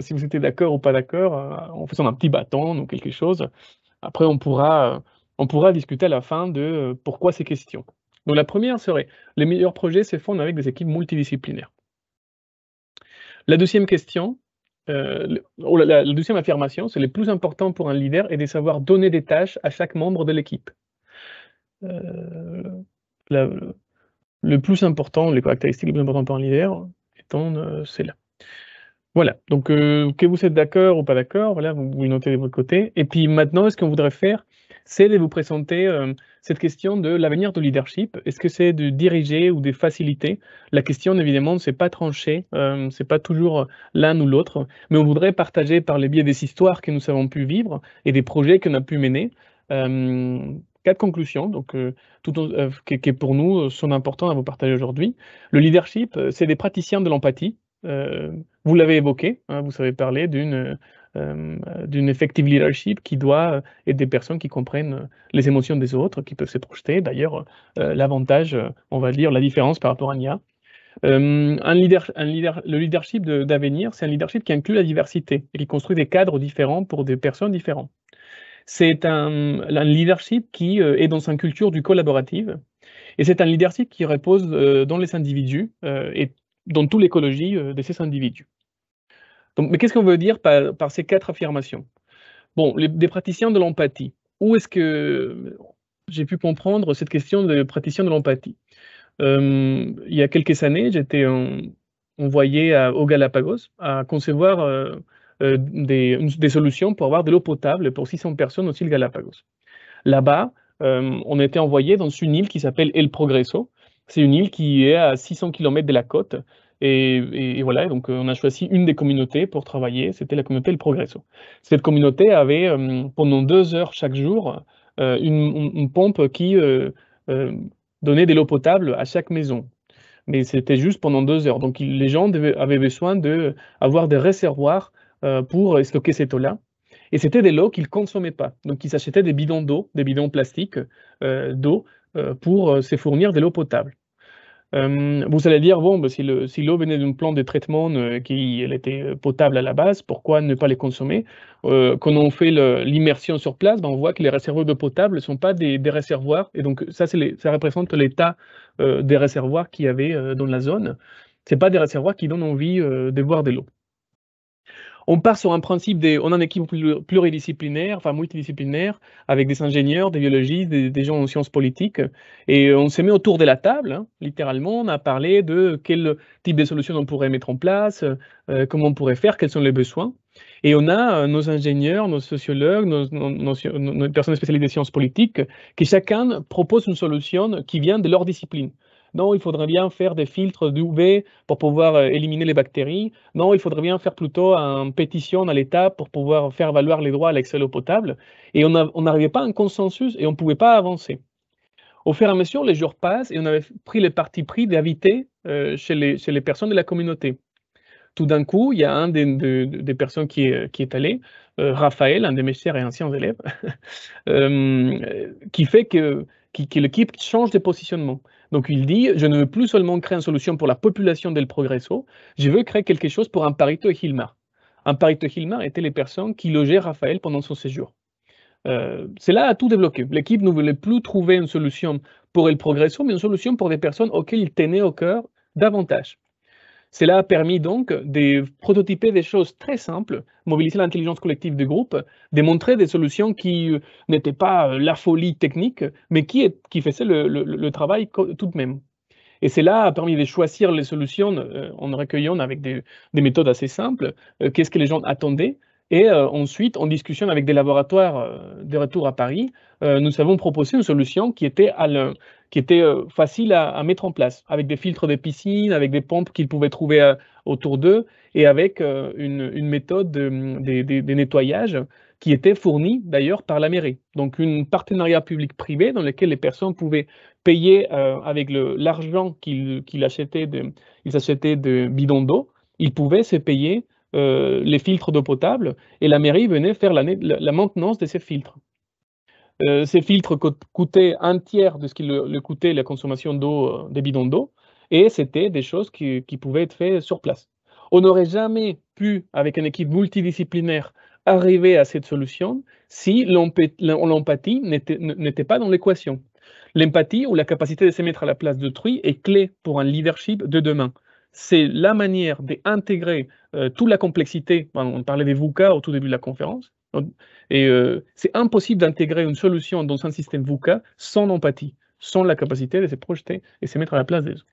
si vous étiez d'accord ou pas d'accord, en faisant un petit bâton ou quelque chose. Après, on pourra discuter à la fin de pourquoi ces questions. Donc, la première serait, les meilleurs projets se font avec des équipes multidisciplinaires. La deuxième question, la deuxième affirmation, c'est le plus important pour un leader est de savoir donner des tâches à chaque membre de l'équipe. Le plus important, les caractéristiques les plus importantes pour un leader étant celles-là. Voilà, donc que vous êtes d'accord ou pas d'accord, voilà, vous le notez de votre côté. Et puis maintenant, ce qu'on voudrait faire, c'est de vous présenter cette question de l'avenir du leadership. Est-ce que c'est de diriger ou de faciliter? La question, évidemment, c'est pas tranché, c'est pas toujours l'un ou l'autre, mais on voudrait partager par le biais des histoires que nous avons pu vivre et des projets qu'on a pu mener. 4 conclusions, donc qui pour nous sont importants à vous partager aujourd'hui. Le leadership, c'est des praticiens de l'empathie. Vous l'avez évoqué, hein, vous avez parlé d'une effective leadership qui doit être des personnes qui comprennent les émotions des autres, qui peuvent se projeter. D'ailleurs, l'avantage, on va dire, la différence par rapport à Nia. Le leadership d'avenir, c'est un leadership qui inclut la diversité et qui construit des cadres différents pour des personnes différentes. C'est un leadership qui est dans une culture du collaboratif et c'est un leadership qui repose dans les individus et dans toute l'écologie de ces individus. Donc, mais qu'est-ce qu'on veut dire par ces 4 affirmations? Bon, des praticiens de l'empathie. Où est-ce que j'ai pu comprendre cette question de praticiens de l'empathie? Il y a quelques années, j'étais envoyé aux Galapagos à concevoir des solutions pour avoir de l'eau potable pour 600 personnes aux îles Galapagos. Là-bas, on a été envoyé dans une île qui s'appelle El Progreso. C'est une île qui est à 600 km de la côte. Et voilà, donc on a choisi une des communautés pour travailler, c'était la communauté El Progreso. Cette communauté avait pendant 2 heures chaque jour une pompe qui donnait de l'eau potable à chaque maison. Mais c'était juste pendant 2 heures. Donc les gens avaient besoin d'avoir des réservoirs pour stocker cette eau-là. Et c'était de l'eau qu'ils ne consommaient pas. Donc ils achetaient des bidons d'eau, des bidons plastiques d'eau pour se fournir de l'eau potable. Vous allez dire, bon, bah, si l'eau venait d'une plante de traitement qui elle était potable à la base, pourquoi ne pas les consommer? Quand on fait l'immersion sur place, ben, on voit que les réservoirs d'eau potable ne sont pas des réservoirs. Et donc ça représente l'état des réservoirs qu'il y avait dans la zone. Ce pas des réservoirs qui donnent envie de boire de l'eau. On part sur un principe, on a une équipe pluridisciplinaire, enfin multidisciplinaire, avec des ingénieurs, des biologistes, des gens en sciences politiques, et on s'est mis autour de la table, hein, littéralement, on a parlé de quel type de solutions on pourrait mettre en place, comment on pourrait faire, quels sont les besoins. Et on a nos ingénieurs, nos sociologues, nos personnes spécialisées en sciences politiques, qui chacun propose une solution qui vient de leur discipline. Non, il faudrait bien faire des filtres d'UV pour pouvoir éliminer les bactéries. Non, il faudrait bien faire plutôt une pétition à l'État pour pouvoir faire valoir les droits à l'accès à l'eau potable. Et on n'arrivait pas à un consensus et on ne pouvait pas avancer. Au fur et à mesure, les jours passent et on avait pris le parti pris d'inviter chez les personnes de la communauté. Tout d'un coup, il y a un des personnes qui est allé, Raphaël, un de mes chers et anciens élèves, qui fait que l'équipe change de positionnement. Donc il dit, je ne veux plus seulement créer une solution pour la population d'El Progreso, je veux créer quelque chose pour Amparito et Gilmar. Amparito et Gilmar étaient les personnes qui logeaient Raphaël pendant son séjour. C'est là à tout débloquer. L'équipe ne voulait plus trouver une solution pour El Progreso, mais une solution pour des personnes auxquelles il tenait au cœur davantage. Cela a permis donc de prototyper des choses très simples, mobiliser l'intelligence collective du groupe, démontrer des solutions qui n'étaient pas la folie technique, mais qui faisaient le travail tout de même. Et cela a permis de choisir les solutions en recueillant avec des méthodes assez simples, qu'est-ce que les gens attendaient. Et ensuite, en discussion avec des laboratoires de retour à Paris, nous avons proposé une solution qui était facile à mettre en place, avec des filtres de piscine, avec des pompes qu'ils pouvaient trouver autour d'eux, et avec une méthode de nettoyage qui était fournie d'ailleurs par la mairie. Donc un partenariat public-privé dans lequel les personnes pouvaient payer avec l'argent qu'ils achetaient de bidons d'eau, ils pouvaient se payer les filtres d'eau potable, et la mairie venait faire la maintenance de ces filtres. Ces filtres coûtaient un tiers de ce qu'il coûtait la consommation d'eau des bidons d'eau, et c'était des choses qui pouvaient être faites sur place. On n'aurait jamais pu, avec une équipe multidisciplinaire, arriver à cette solution si l'empathie n'était pas dans l'équation. L'empathie ou la capacité de se mettre à la place d'autrui est clé pour un leadership de demain. C'est la manière d'intégrer toute la complexité. On parlait des VUCA au tout début de la conférence. Et c'est impossible d'intégrer une solution dans un système VUCA sans empathie, sans la capacité de se projeter et se mettre à la place des autres.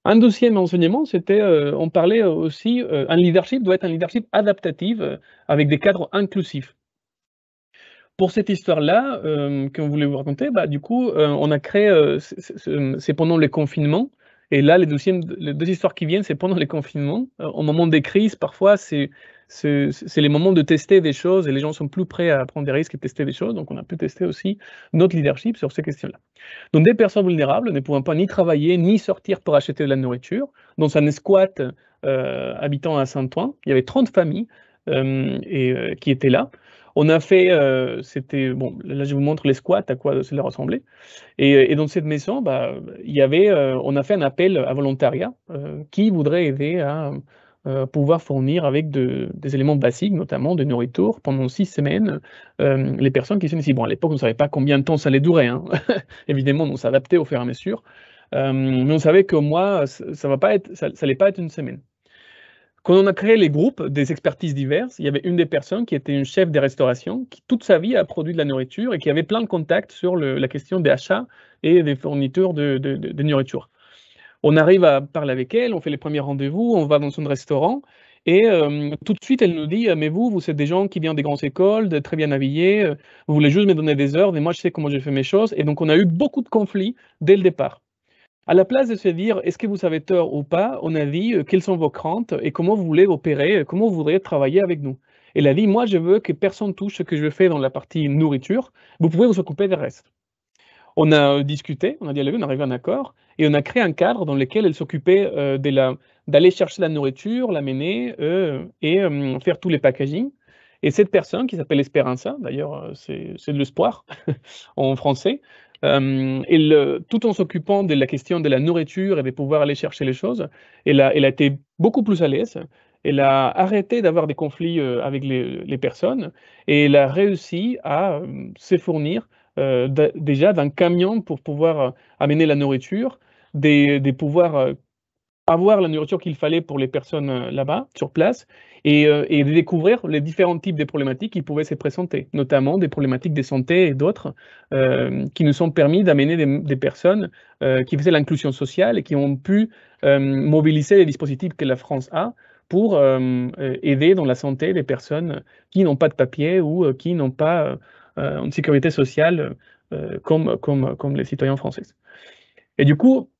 Un deuxième enseignement, c'était, on parlait aussi, un leadership doit être un leadership adaptatif avec des cadres inclusifs. Pour cette histoire-là, qu'on voulait vous raconter, bah, du coup, on a créé, c'est pendant les confinements et là, les 2 histoires qui viennent, c'est pendant les confinements. Au moment des crises, parfois, c'est les moments de tester des choses et les gens sont plus prêts à prendre des risques et tester des choses, donc on a pu tester aussi notre leadership sur ces questions-là. Donc des personnes vulnérables ne pouvant pas ni travailler, ni sortir pour acheter de la nourriture, dans un squat, habitant à Saint-Ouen, il y avait 30 familles, qui étaient là. On a fait, c'était bon, là je vous montre les squats, à quoi cela ressemblait et dans cette maison, bah, il y avait, on a fait un appel à volontariat, qui voudrait aider à, pouvoir fournir avec des éléments basiques, notamment de nourriture pendant 6 semaines, les personnes qui sont ici. Bon, à l'époque, on ne savait pas combien de temps ça allait durer, hein. Évidemment, on s'adaptait au fur et à mesure, mais on savait qu'au moins, ça allait pas être une semaine. Quand on a créé les groupes des expertises diverses, il y avait une des personnes qui était une chef des restaurations, qui toute sa vie a produit de la nourriture et qui avait plein de contacts sur la question des achats et des fournitures de nourriture. On arrive à parler avec elle, on fait les premiers rendez-vous, on va dans son restaurant et tout de suite elle nous dit: «Mais vous êtes des gens qui viennent des grandes écoles, de très bien habillés, vous voulez juste me donner des ordres et moi je sais comment je fais mes choses» et donc on a eu beaucoup de conflits dès le départ. À la place de se dire: «Est-ce que vous avez tort ou pas?», on a dit: «Quelles sont vos craintes et comment vous voulez opérer, comment vous voudriez travailler avec nous?» Elle a dit: «Moi, je veux que personne touche ce que je fais dans la partie nourriture, vous pouvez vous occuper du reste». On a discuté, on a dialogué, on est arrivé à un accord et on a créé un cadre dans lequel elle s'occupait, d'aller chercher la nourriture, l'amener, et faire tous les packaging et cette personne qui s'appelle Esperanza, d'ailleurs, c'est de l'espoir en français, tout en s'occupant de la question de la nourriture et de pouvoir aller chercher les choses, elle a été beaucoup plus à l'aise. Elle a arrêté d'avoir des conflits, avec les personnes et elle a réussi à, se fournir, déjà d'un camion pour pouvoir, amener la nourriture, de pouvoir, avoir la nourriture qu'il fallait pour les personnes, là-bas, sur place et de découvrir les différents types de problématiques qui pouvaient se présenter, notamment des problématiques de santé et d'autres, qui nous ont permis d'amener des personnes, qui faisaient l'inclusion sociale et qui ont pu, mobiliser les dispositifs que la France a pour, aider dans la santé des personnes qui n'ont pas de papier ou, qui n'ont pas, une sécurité sociale, comme les citoyens français. Et du coup,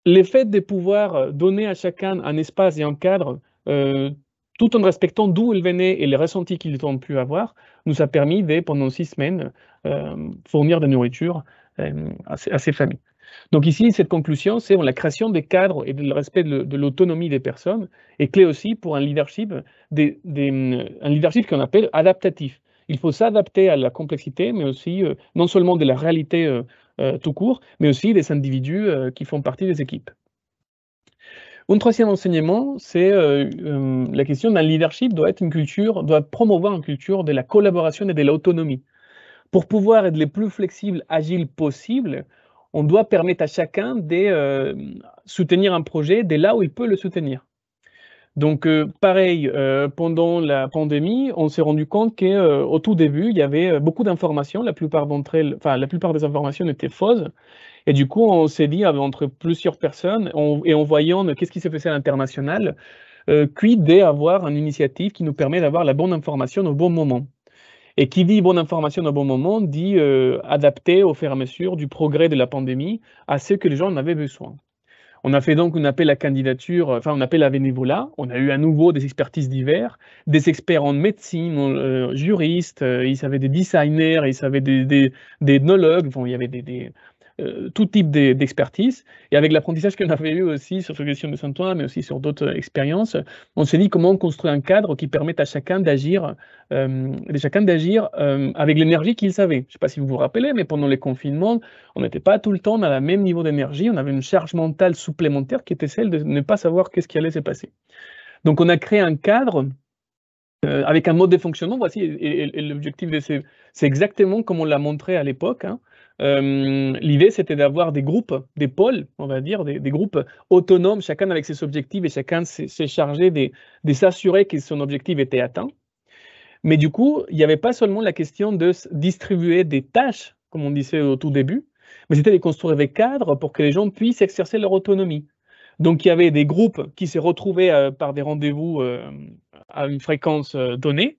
le fait de pouvoir donner à chacun un espace et un cadre, tout en respectant d'où ils venaient et les ressentis qu'ils ont pu avoir, nous a permis de, pendant 6 semaines, fournir de la nourriture, à ces familles. Donc ici, cette conclusion, c'est la création des cadres et le respect de l'autonomie des personnes est clé aussi pour un leadership, un leadership qu'on appelle adaptatif. Il faut s'adapter à la complexité, mais aussi, non seulement de la réalité, tout court, mais aussi des individus, qui font partie des équipes. Un troisième enseignement, c'est, la question d'un leadership doit promouvoir une culture de la collaboration et de l'autonomie. Pour pouvoir être le plus flexible, agile possible, on doit permettre à chacun de, soutenir un projet dès là où il peut le soutenir. Donc, pareil, pendant la pandémie, on s'est rendu compte qu'au tout début, il y avait beaucoup d'informations, la plupart des informations étaient fausses et du coup, on s'est dit entre plusieurs personnes en voyant qu'est-ce qui se faisait à l'international, quid d'avoir une initiative qui nous permet d'avoir la bonne information au bon moment. Et qui dit bonne information au bon moment, dit, adapter au fur et à mesure du progrès de la pandémie à ce que les gens en avaient besoin. On a fait donc un appel à candidature, enfin un appel à bénévolat. On a eu à nouveau des expertises diverses, des experts en médecine, juristes, ils avaient des designers, ils avaient des ethnologues, enfin, il y avait tout type d'expertise. Et avec l'apprentissage qu'on avait eu aussi sur cette question de Saint-Ouen, mais aussi sur d'autres expériences, on s'est dit comment construire un cadre qui permette à chacun d'agir, avec l'énergie qu'il savait. Je ne sais pas si vous vous rappelez, mais pendant les confinements, on n'était pas tout le temps à la même niveau d'énergie. On avait une charge mentale supplémentaire qui était celle de ne pas savoir qu'est-ce qui allait se passer. Donc, on a créé un cadre avec un mode de fonctionnement. Voici, et l'objectif, c'est exactement comme on l'a montré à l'époque, hein. L'idée, c'était d'avoir des groupes, des pôles, on va dire, des groupes autonomes, chacun avec ses objectifs et chacun s'est chargé de s'assurer que son objectif était atteint. Mais du coup, il n'y avait pas seulement la question de distribuer des tâches, comme on disait au tout début, mais c'était de construire des cadres pour que les gens puissent exercer leur autonomie. Donc, il y avait des groupes qui se retrouvaient par des rendez-vous à une fréquence donnée,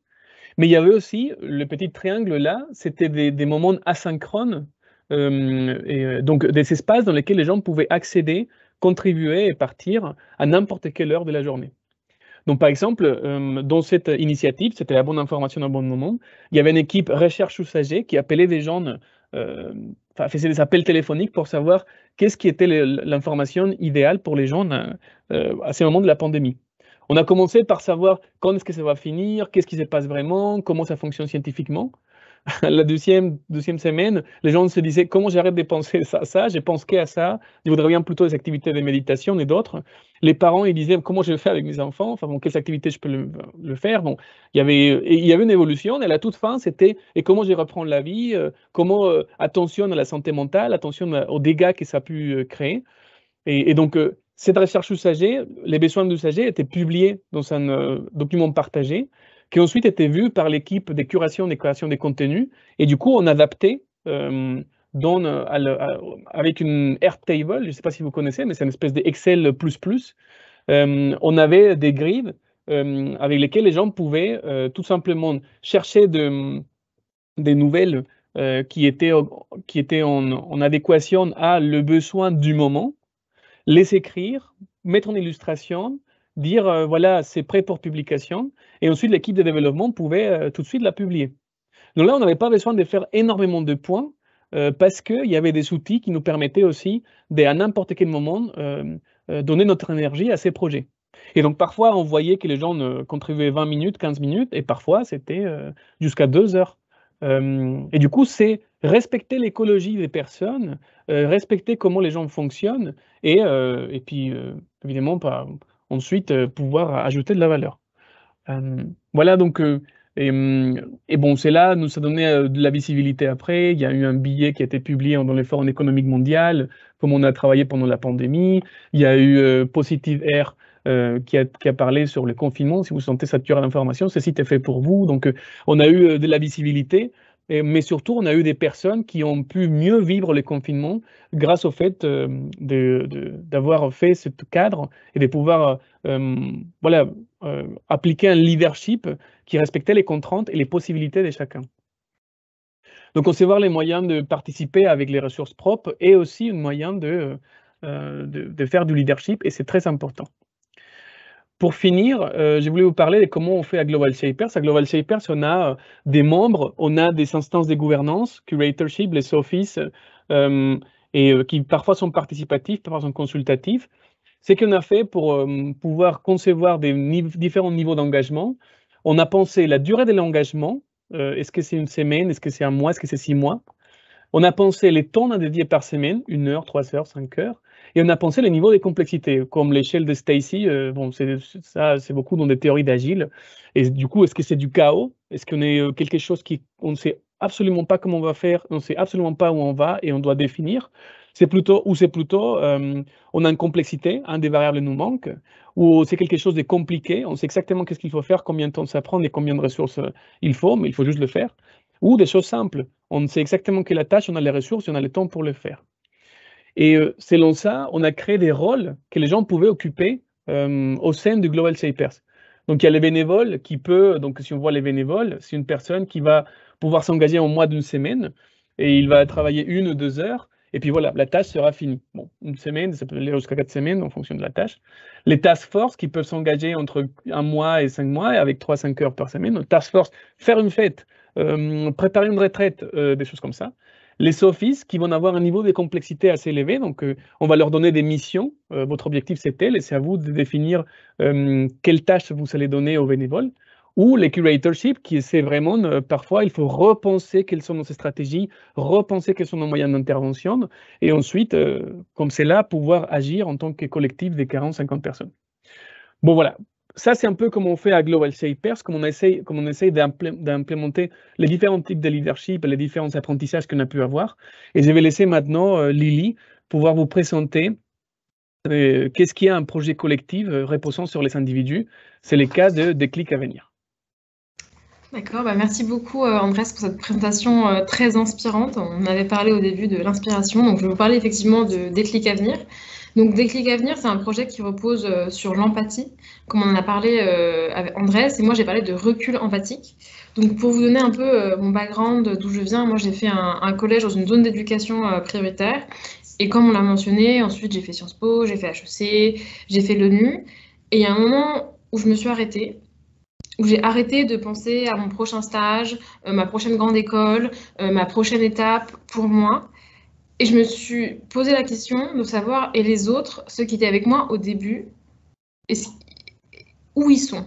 mais il y avait aussi le petit triangle là, c'était des moments asynchrones, donc des espaces dans lesquels les gens pouvaient accéder, contribuer et partir à n'importe quelle heure de la journée. Donc, par exemple, dans cette initiative, c'était la bonne information au bon moment, il y avait une équipe recherche usagers qui appelait des gens, faisait des appels téléphoniques pour savoir qu'est-ce qui était l'information idéale pour les gens à ce moment de la pandémie. On a commencé par savoir quand est-ce que ça va finir, qu'est-ce qui se passe vraiment, comment ça fonctionne scientifiquement. La deuxième semaine, les gens se disaient comment j'arrête de penser ça, je pense qu'à ça, je voudrais bien plutôt des activités de méditation et d'autres. Les parents, ils disaient comment je le fais avec mes enfants, enfin bon, quelles activités je peux le faire. Bon, il y avait une évolution, et à la toute fin, c'était et comment je reprends la vie, comment attention à la santé mentale, attention aux dégâts que ça a pu créer. Et donc, cette recherche usagée, les besoins d'usagers étaient publiés dans un document partagé, qui ensuite était vu par l'équipe de curation et création des contenus. Et du coup, on adaptait avec une Airtable, je ne sais pas si vous connaissez, mais c'est une espèce d'Excel++. On avait des grilles avec lesquelles les gens pouvaient tout simplement chercher des nouvelles qui étaient en adéquation à le besoin du moment, les écrire, mettre en illustration, dire voilà, c'est prêt pour publication, et ensuite l'équipe de développement pouvait tout de suite la publier. Donc là, on n'avait pas besoin de faire énormément de points parce qu'il y avait des outils qui nous permettaient aussi, à n'importe quel moment, donner notre énergie à ces projets. Et donc parfois, on voyait que les gens contribuaient 20 minutes, 15 minutes, et parfois, c'était jusqu'à 2 heures. Et du coup, c'est respecter l'écologie des personnes, respecter comment les gens fonctionnent, et puis, évidemment, ensuite, pouvoir ajouter de la valeur. Voilà, donc, et bon, c'est là, nous, ça donnait de la visibilité après. Il y a eu un billet qui a été publié dans le Forum économique mondial, comme on a travaillé pendant la pandémie. Il y a eu Positive Air, qui a parlé sur le confinement. Si vous sentez saturé d'informations, ce site est fait pour vous. Donc, on a eu de la visibilité, mais surtout, on a eu des personnes qui ont pu mieux vivre le confinement grâce au fait d'avoir fait ce cadre et de pouvoir appliquer un leadership qui respectait les contraintes et les possibilités de chacun. Donc, on sait voir les moyens de participer avec les ressources propres et aussi un moyen de faire du leadership, et c'est très important. Pour finir, je voulais vous parler de comment on fait à Global Shapers. À Global Shapers, on a des membres, on a des instances de gouvernance, curatorship, les offices, qui parfois sont participatifs, parfois sont consultatifs. Ce qu'on a fait pour pouvoir concevoir différents niveaux d'engagement, on a pensé la durée de l'engagement, est-ce que c'est une semaine, est-ce que c'est un mois, est-ce que c'est 6 mois. On a pensé les temps dédiés par semaine, 1 heure, 3 heures, 5 heures. Et on a pensé les niveaux de complexité, comme l'échelle de Stacy. Bon, c'est beaucoup dans des théories d'agile. Et du coup, est-ce que c'est du chaos? Est-ce qu'on est quelque chose on ne sait absolument pas comment on va faire, on ne sait absolument pas où on va et on doit définir? C'est plutôt, on a une complexité, des variables nous manquent, ou c'est quelque chose de compliqué, on sait exactement qu'est-ce qu'il faut faire, combien de temps ça prend et combien de ressources il faut, mais il faut juste le faire. Ou des choses simples, on sait exactement quelle est la tâche, on a les ressources et on a le temps pour le faire. Et selon ça, on a créé des rôles que les gens pouvaient occuper au sein du Global Shapers. Donc, il y a les bénévoles qui peuvent, donc si on voit les bénévoles, c'est une personne qui va pouvoir s'engager en moins d'une semaine et il va travailler 1 ou 2 heures et puis voilà, la tâche sera finie. Bon, 1 semaine, ça peut aller jusqu'à 4 semaines en fonction de la tâche. Les task force qui peuvent s'engager entre 1 mois et 5 mois avec 3-5 heures par semaine. Task force, faire une fête, préparer une retraite, des choses comme ça. Les offices qui vont avoir un niveau de complexité assez élevé, donc on va leur donner des missions. Votre objectif, c'est tel, et c'est à vous de définir quelles tâches vous allez donner aux bénévoles. Ou les curatorship, qui c'est vraiment, parfois, il faut repenser quelles sont nos stratégies, repenser quels sont nos moyens d'intervention, et ensuite, comme c'est là, pouvoir agir en tant que collectif de 40-50 personnes. Bon, voilà. Ça, c'est un peu comme on fait à Global Shapers, comme on essaye d'implémenter les différents types de leadership, les différents apprentissages qu'on a pu avoir. Et je vais laisser maintenant Lily pouvoir vous présenter qu'est-ce qu'il y a un projet collectif reposant sur les individus. C'est le cas de Déclic à venir. D'accord, merci beaucoup Andrés pour cette présentation très inspirante. On avait parlé au début de l'inspiration, donc je vais vous parler effectivement de Déclic à venir. Donc, Déclic Avenir, c'est un projet qui repose sur l'empathie, comme on en a parlé avec Andrés, et moi j'ai parlé de recul empathique. Donc, pour vous donner un peu mon background, d'où je viens, moi j'ai fait un collège dans une zone d'éducation prioritaire, et comme on l'a mentionné, ensuite j'ai fait Sciences Po, j'ai fait HEC, j'ai fait l'ONU, et il y a un moment où je me suis arrêtée, où j'ai arrêté de penser à mon prochain stage, ma prochaine grande école, ma prochaine étape pour moi. Et je me suis posé la question de savoir, et les autres, ceux qui étaient avec moi au début, où ils sont.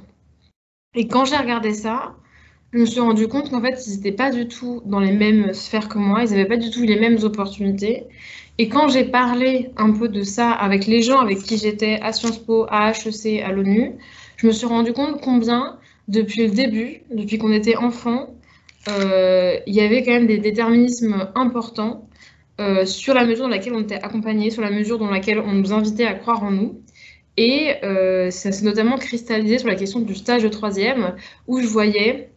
Et quand j'ai regardé ça, je me suis rendu compte qu'en fait, ils n'étaient pas du tout dans les mêmes sphères que moi, ils n'avaient pas du tout les mêmes opportunités. Et quand j'ai parlé un peu de ça avec les gens avec qui j'étais à Sciences Po, à HEC, à l'ONU, je me suis rendu compte combien, depuis le début, depuis qu'on était enfant, il y avait quand même des déterminismes importants sur la mesure dans laquelle on était accompagné, sur la mesure dans laquelle on nous invitait à croire en nous. Et ça s'est notamment cristallisé sur la question du stage de troisième, où je voyais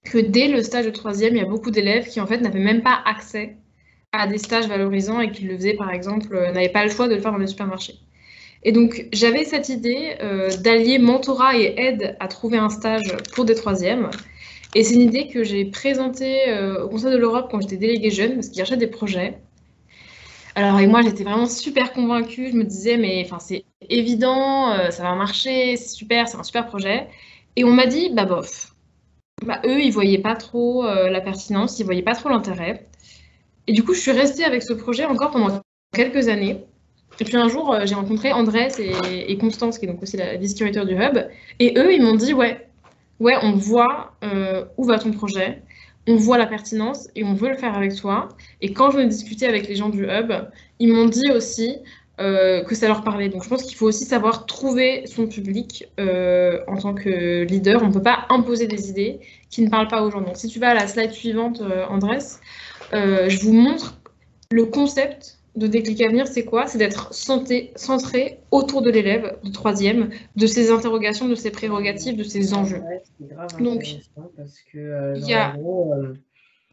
que dès le stage de troisième, il y a beaucoup d'élèves qui en fait n'avaient même pas accès à des stages valorisants et qui le faisaient par exemple, n'avaient pas le choix de le faire dans les supermarchés. Et donc j'avais cette idée d'allier mentorat et aide à trouver un stage pour des troisièmes. Et c'est une idée que j'ai présentée au Conseil de l'Europe quand j'étais déléguée jeune, parce qu'ils cherchaient des projets. Alors, et moi, j'étais vraiment super convaincue. Je me disais, mais c'est évident, ça va marcher, c'est super, c'est un super projet. Et on m'a dit, bah bof. Bah, eux, ils voyaient pas trop la pertinence, ils voyaient pas trop l'intérêt. Et du coup, je suis restée avec ce projet encore pendant quelques années. Et puis un jour, j'ai rencontré Andrés et Constance, qui est donc aussi la vice-curateur du Hub. Et eux, ils m'ont dit, ouais, on voit où va ton projet, on voit la pertinence et on veut le faire avec toi. Et quand je me discutais avec les gens du Hub, ils m'ont dit aussi que ça leur parlait. Donc je pense qu'il faut aussi savoir trouver son public en tant que leader. On ne peut pas imposer des idées qui ne parlent pas aux gens. Donc si tu vas à la slide suivante, Andrés, je vous montre le concept de Déclic Avenir, c'est quoi? C'est d'être centré autour de l'élève de troisième, de ses interrogations, de ses prérogatives, de ses enjeux. Ouais, c'est grave Donc, parce que il y a... en gros,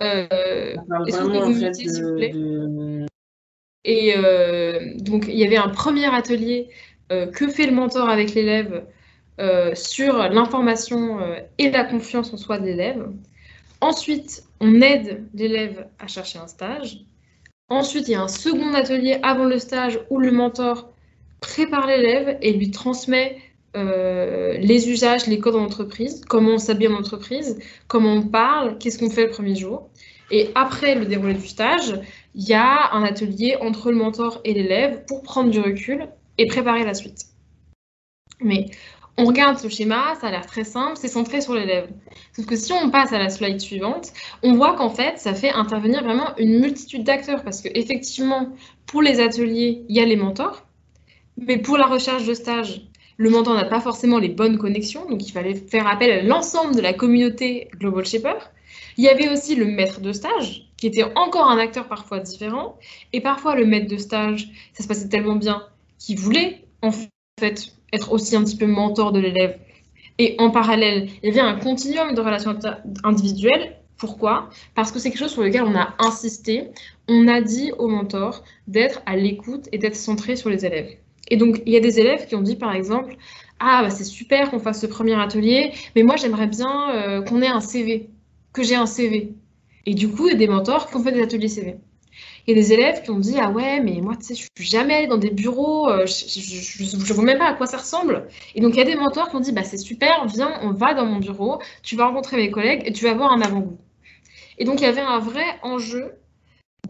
Est-ce que vous pouvez vous muter, s'il vous plaît? Et donc, il y avait un premier atelier que fait le mentor avec l'élève sur l'information et la confiance en soi de l'élève. Ensuite, on aide l'élève à chercher un stage. Ensuite, il y a un second atelier avant le stage où le mentor prépare l'élève et lui transmet les usages, les codes en entreprise, comment on s'habille en entreprise, comment on parle, qu'est-ce qu'on fait le premier jour. Et après le déroulé du stage, il y a un atelier entre le mentor et l'élève pour prendre du recul et préparer la suite. Mais on regarde ce schéma, ça a l'air très simple, c'est centré sur l'élève. Sauf que si on passe à la slide suivante, on voit qu'en fait, ça fait intervenir vraiment une multitude d'acteurs parce qu'effectivement, pour les ateliers, il y a les mentors, mais pour la recherche de stage, le mentor n'a pas forcément les bonnes connexions, donc il fallait faire appel à l'ensemble de la communauté Global Shaper. Il y avait aussi le maître de stage, qui était encore un acteur parfois différent, et parfois le maître de stage, ça se passait tellement bien qu'il voulait en fait être aussi un petit peu mentor de l'élève. Et en parallèle, il y avait un continuum de relations individuelles. Pourquoi? Parce que c'est quelque chose sur lequel on a insisté. On a dit au mentor d'être à l'écoute et d'être centré sur les élèves. Et donc, il y a des élèves qui ont dit, par exemple, « Ah, bah, c'est super qu'on fasse ce premier atelier, mais moi, j'aimerais bien qu'on ait un CV, que j'ai un CV. » Et du coup, il y a des mentors qui ont fait des ateliers CV. Il y a des élèves qui ont dit « Ah ouais, mais moi, tu sais, je suis jamais dans des bureaux, je ne vois même pas à quoi ça ressemble. » Et donc, il y a des mentors qui ont dit « Bah, c'est super, viens, on va dans mon bureau, tu vas rencontrer mes collègues et tu vas avoir un avant-goût. » Et donc, il y avait un vrai enjeu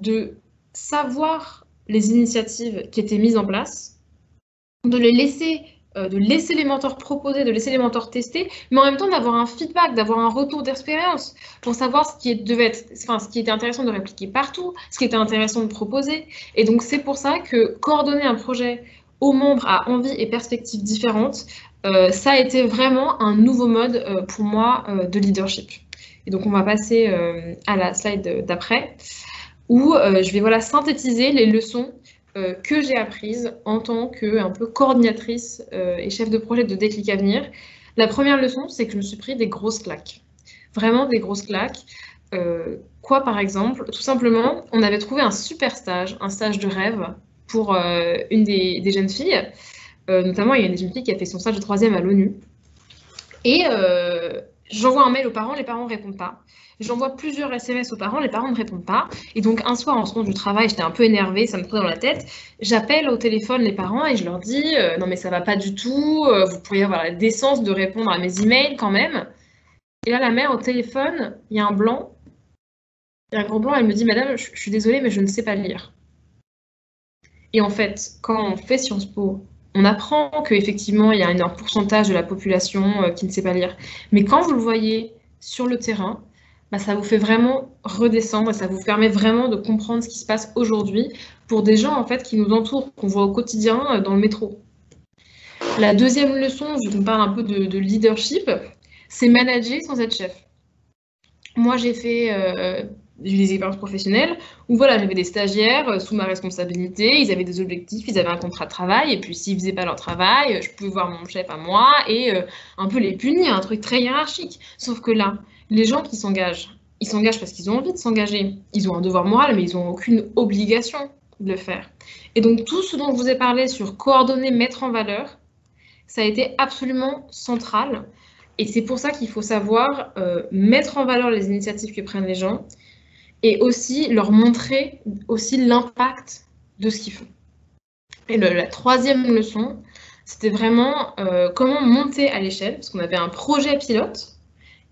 de savoir les initiatives qui étaient mises en place, de laisser les mentors proposer, de laisser les mentors tester, mais en même temps d'avoir un feedback, d'avoir un retour d'expérience pour savoir ce qui était intéressant de répliquer partout, ce qui était intéressant de proposer. Et donc, c'est pour ça que coordonner un projet aux membres à envie et perspectives différentes, ça a été vraiment un nouveau mode pour moi de leadership. Et donc, on va passer à la slide d'après, où je vais synthétiser les leçons que j'ai apprises en tant que un peu coordinatrice et chef de projet de Déclic Avenir. La première leçon, c'est que je me suis pris des grosses claques. Vraiment des grosses claques. Quoi, par exemple? Tout simplement, on avait trouvé un super stage, un stage de rêve pour une des jeunes filles. Notamment, il y a une jeune fille qui a fait son stage de 3e à l'ONU. Et j'envoie un mail aux parents, les parents ne répondent pas. J'envoie plusieurs SMS aux parents, les parents ne répondent pas. Et donc, un soir, en rentrant du travail, j'étais un peu énervée, ça me prenait dans la tête. J'appelle au téléphone les parents et je leur dis « Non, mais ça va pas du tout, vous pourriez avoir la décence de répondre à mes emails quand même. » Et là, la mère, au téléphone, il y a un blanc. Il y a un gros blanc, elle me dit « Madame, je suis désolée, mais je ne sais pas lire. » Et en fait, quand on fait Sciences Po, on apprend qu'effectivement, il y a un pourcentage de la population qui ne sait pas lire. Mais quand vous le voyez sur le terrain, bah, ça vous fait vraiment redescendre et ça vous permet vraiment de comprendre ce qui se passe aujourd'hui pour des gens en fait, qui nous entourent, qu'on voit au quotidien dans le métro. La deuxième leçon, vu qu'on parle un peu de leadership, c'est manager sans être chef. Moi, j'ai eu des expériences professionnelles où voilà, j'avais des stagiaires sous ma responsabilité, ils avaient des objectifs, ils avaient un contrat de travail, et puis s'ils ne faisaient pas leur travail, je pouvais voir mon chef à moi et un peu les punir, un truc très hiérarchique. Sauf que là, les gens qui s'engagent, ils s'engagent parce qu'ils ont envie de s'engager. Ils ont un devoir moral, mais ils n'ont aucune obligation de le faire. Et donc tout ce dont je vous ai parlé sur coordonner, mettre en valeur, ça a été absolument central. Et c'est pour ça qu'il faut savoir mettre en valeur les initiatives que prennent les gens et aussi leur montrer aussi l'impact de ce qu'ils font. Et la troisième leçon, c'était vraiment comment monter à l'échelle, parce qu'on avait un projet pilote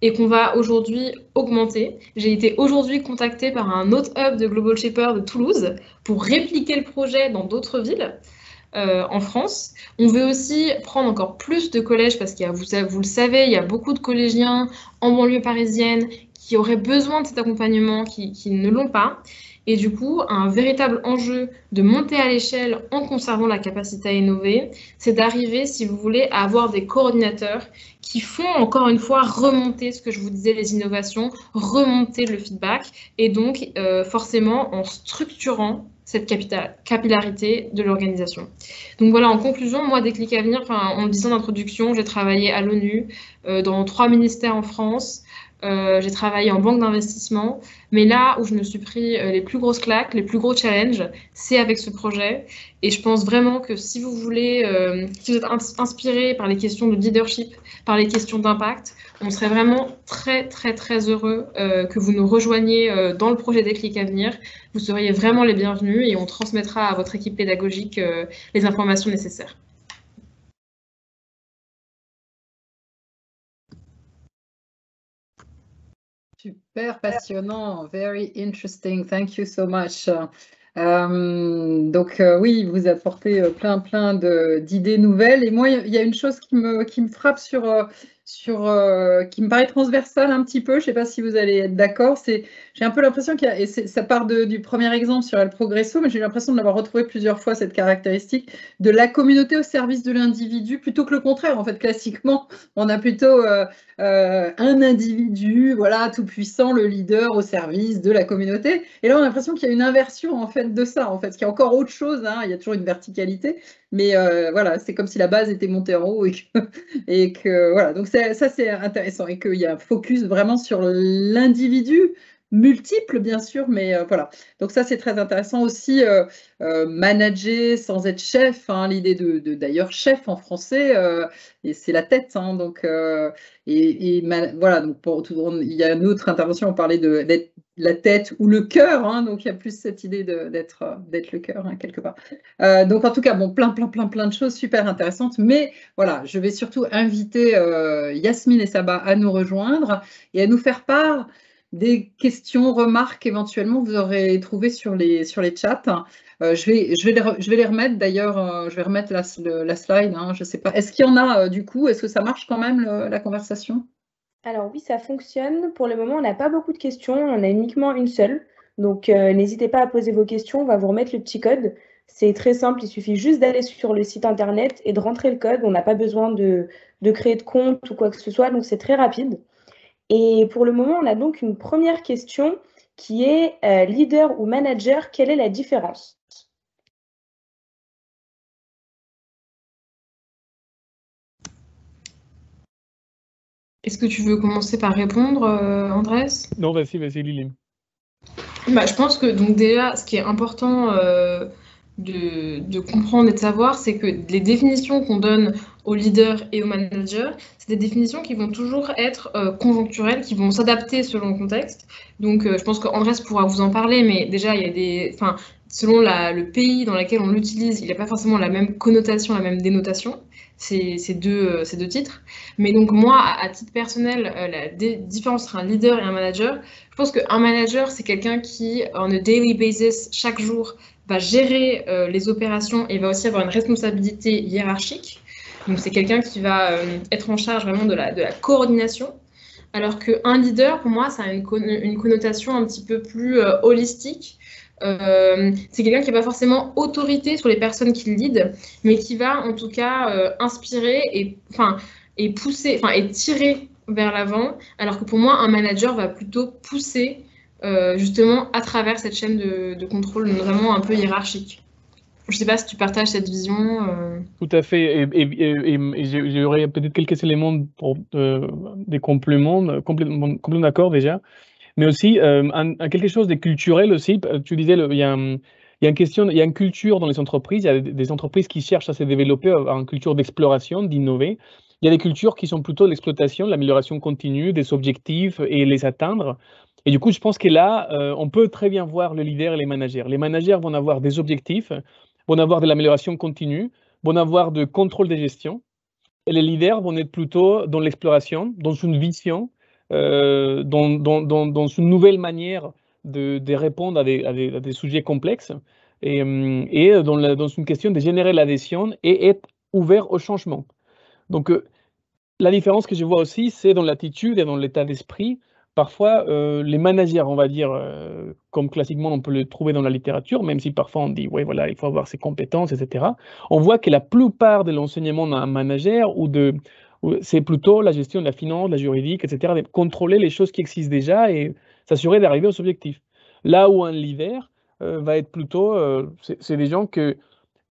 et qu'on va aujourd'hui augmenter. J'ai été aujourd'hui contactée par un autre hub de Global Shaper de Toulouse pour répliquer le projet dans d'autres villes. En France. On veut aussi prendre encore plus de collèges parce qu'il y a, vous le savez, il y a beaucoup de collégiens en banlieue parisienne qui auraient besoin de cet accompagnement, qui ne l'ont pas. Et du coup, un véritable enjeu de monter à l'échelle en conservant la capacité à innover, c'est d'arriver, si vous voulez, à avoir des coordinateurs qui font, encore une fois, remonter ce que je vous disais, les innovations, remonter le feedback, et donc, forcément, en structurant cette capillarité de l'organisation. Donc voilà, en conclusion, moi, Déclic Avenir, en le disant d'introduction, j'ai travaillé à l'ONU, dans 3 ministères en France, j'ai travaillé en banque d'investissement, mais là où je me suis pris les plus grosses claques, les plus gros challenges, c'est avec ce projet. Et je pense vraiment que si vous voulez, si vous êtes inspiré par les questions de leadership, par les questions d'impact, on serait vraiment très, très, très heureux que vous nous rejoigniez dans le projet Déclic Avenir. Vous seriez vraiment les bienvenus et on transmettra à votre équipe pédagogique les informations nécessaires. Super passionnant, very interesting, thank you so much. Donc oui, vous apportez plein d'idées nouvelles. Et moi, il y a une chose qui me frappe qui me paraît transversale un petit peu, je ne sais pas si vous allez être d'accord, j'ai un peu l'impression qu'il y a, et ça part du premier exemple sur El Progresso, mais j'ai l'impression de l'avoir retrouvé plusieurs fois, cette caractéristique de la communauté au service de l'individu, plutôt que le contraire. En fait, classiquement, on a plutôt un individu, voilà, tout puissant, le leader au service de la communauté. Et là, on a l'impression qu'il y a une inversion en fait de ça, en fait, qu'il y a encore autre chose, hein, il y a toujours une verticalité, mais voilà, c'est comme si la base était montée en haut et que voilà, donc ça c'est intéressant et qu'il y a un focus vraiment sur l'individu, multiple bien sûr, mais voilà. Donc ça c'est très intéressant aussi, manager sans être chef, hein, l'idée de d'ailleurs chef en français, et c'est la tête, hein, donc voilà, donc il y a une autre intervention, on parlait d'être la tête ou le cœur, hein, donc il y a plus cette idée d'être le cœur, hein, quelque part. Donc en tout cas, bon, plein de choses super intéressantes, mais voilà, je vais surtout inviter Yasmine et Saba à nous rejoindre et à nous faire part des questions, remarques éventuellement vous aurez trouvées sur les chats. Je vais les remettre d'ailleurs, je vais remettre la slide, hein, je ne sais pas. Est-ce qu'il y en a du coup? Est-ce que ça marche quand même la conversation? Alors oui, ça fonctionne. Pour le moment, on n'a pas beaucoup de questions, on a uniquement une seule. Donc n'hésitez pas à poser vos questions, on va vous remettre le petit code. C'est très simple, il suffit juste d'aller sur le site internet et de rentrer le code. On n'a pas besoin de créer de compte ou quoi que ce soit, donc c'est très rapide. Et pour le moment, on a donc une première question qui est leader ou manager, quelle est la différence? Est-ce que tu veux commencer par répondre, Andrés? Non, vas-y, Lily. Je pense que donc déjà, ce qui est important de comprendre et de savoir, c'est que les définitions qu'on donne aux leaders et aux managers, c'est des définitions qui vont toujours être conjoncturelles, qui vont s'adapter selon le contexte. Donc, je pense qu'Andrés pourra vous en parler, mais déjà, il y a des... Enfin, selon le pays dans lequel on l'utilise, il n'a pas forcément la même connotation, la même dénotation, ces deux titres. Mais donc, moi, à titre personnel, la différence entre un leader et un manager, je pense qu'un manager, c'est quelqu'un qui, on a daily basis, chaque jour, va gérer les opérations et va aussi avoir une responsabilité hiérarchique. Donc, c'est quelqu'un qui va être en charge vraiment de la coordination. Alors qu'un leader, pour moi, ça a une connotation un petit peu plus holistique. C'est quelqu'un qui n'a pas forcément autorité sur les personnes qu'il lead, mais qui va en tout cas inspirer et pousser, et tirer vers l'avant. Alors que pour moi, un manager va plutôt pousser justement à travers cette chaîne de contrôle, notamment un peu hiérarchique. Je ne sais pas si tu partages cette vision. Tout à fait. Et j'aurais peut-être quelques éléments pour des compléments, complètement d'accord déjà. Mais aussi, quelque chose de culturel aussi. Tu disais, il y a une culture dans les entreprises. Il y a des entreprises qui cherchent à se développer, à une culture d'exploration, d'innover. Il y a des cultures qui sont plutôt l'exploitation, l'amélioration continue des objectifs et les atteindre. Et du coup, je pense que là, on peut très bien voir le leader et les managers. Les managers vont avoir des objectifs, vont avoir de l'amélioration continue, vont avoir de contrôle de gestion. Et les leaders vont être plutôt dans l'exploration, dans une vision, dans une nouvelle manière de répondre à des sujets complexes et dans une question de générer l'adhésion et être ouvert au changement. Donc, la différence que je vois aussi, c'est dans l'attitude et dans l'état d'esprit. Parfois, les managers, on va dire, comme classiquement on peut le trouver dans la littérature, même si parfois on dit, ouais, voilà, il faut avoir ses compétences, etc. On voit que la plupart de l'enseignement d'un manager c'est plutôt la gestion de la finance, de la juridique, etc., de contrôler les choses qui existent déjà et s'assurer d'arriver aux objectifs. Là où un leader va être plutôt, c'est des gens que,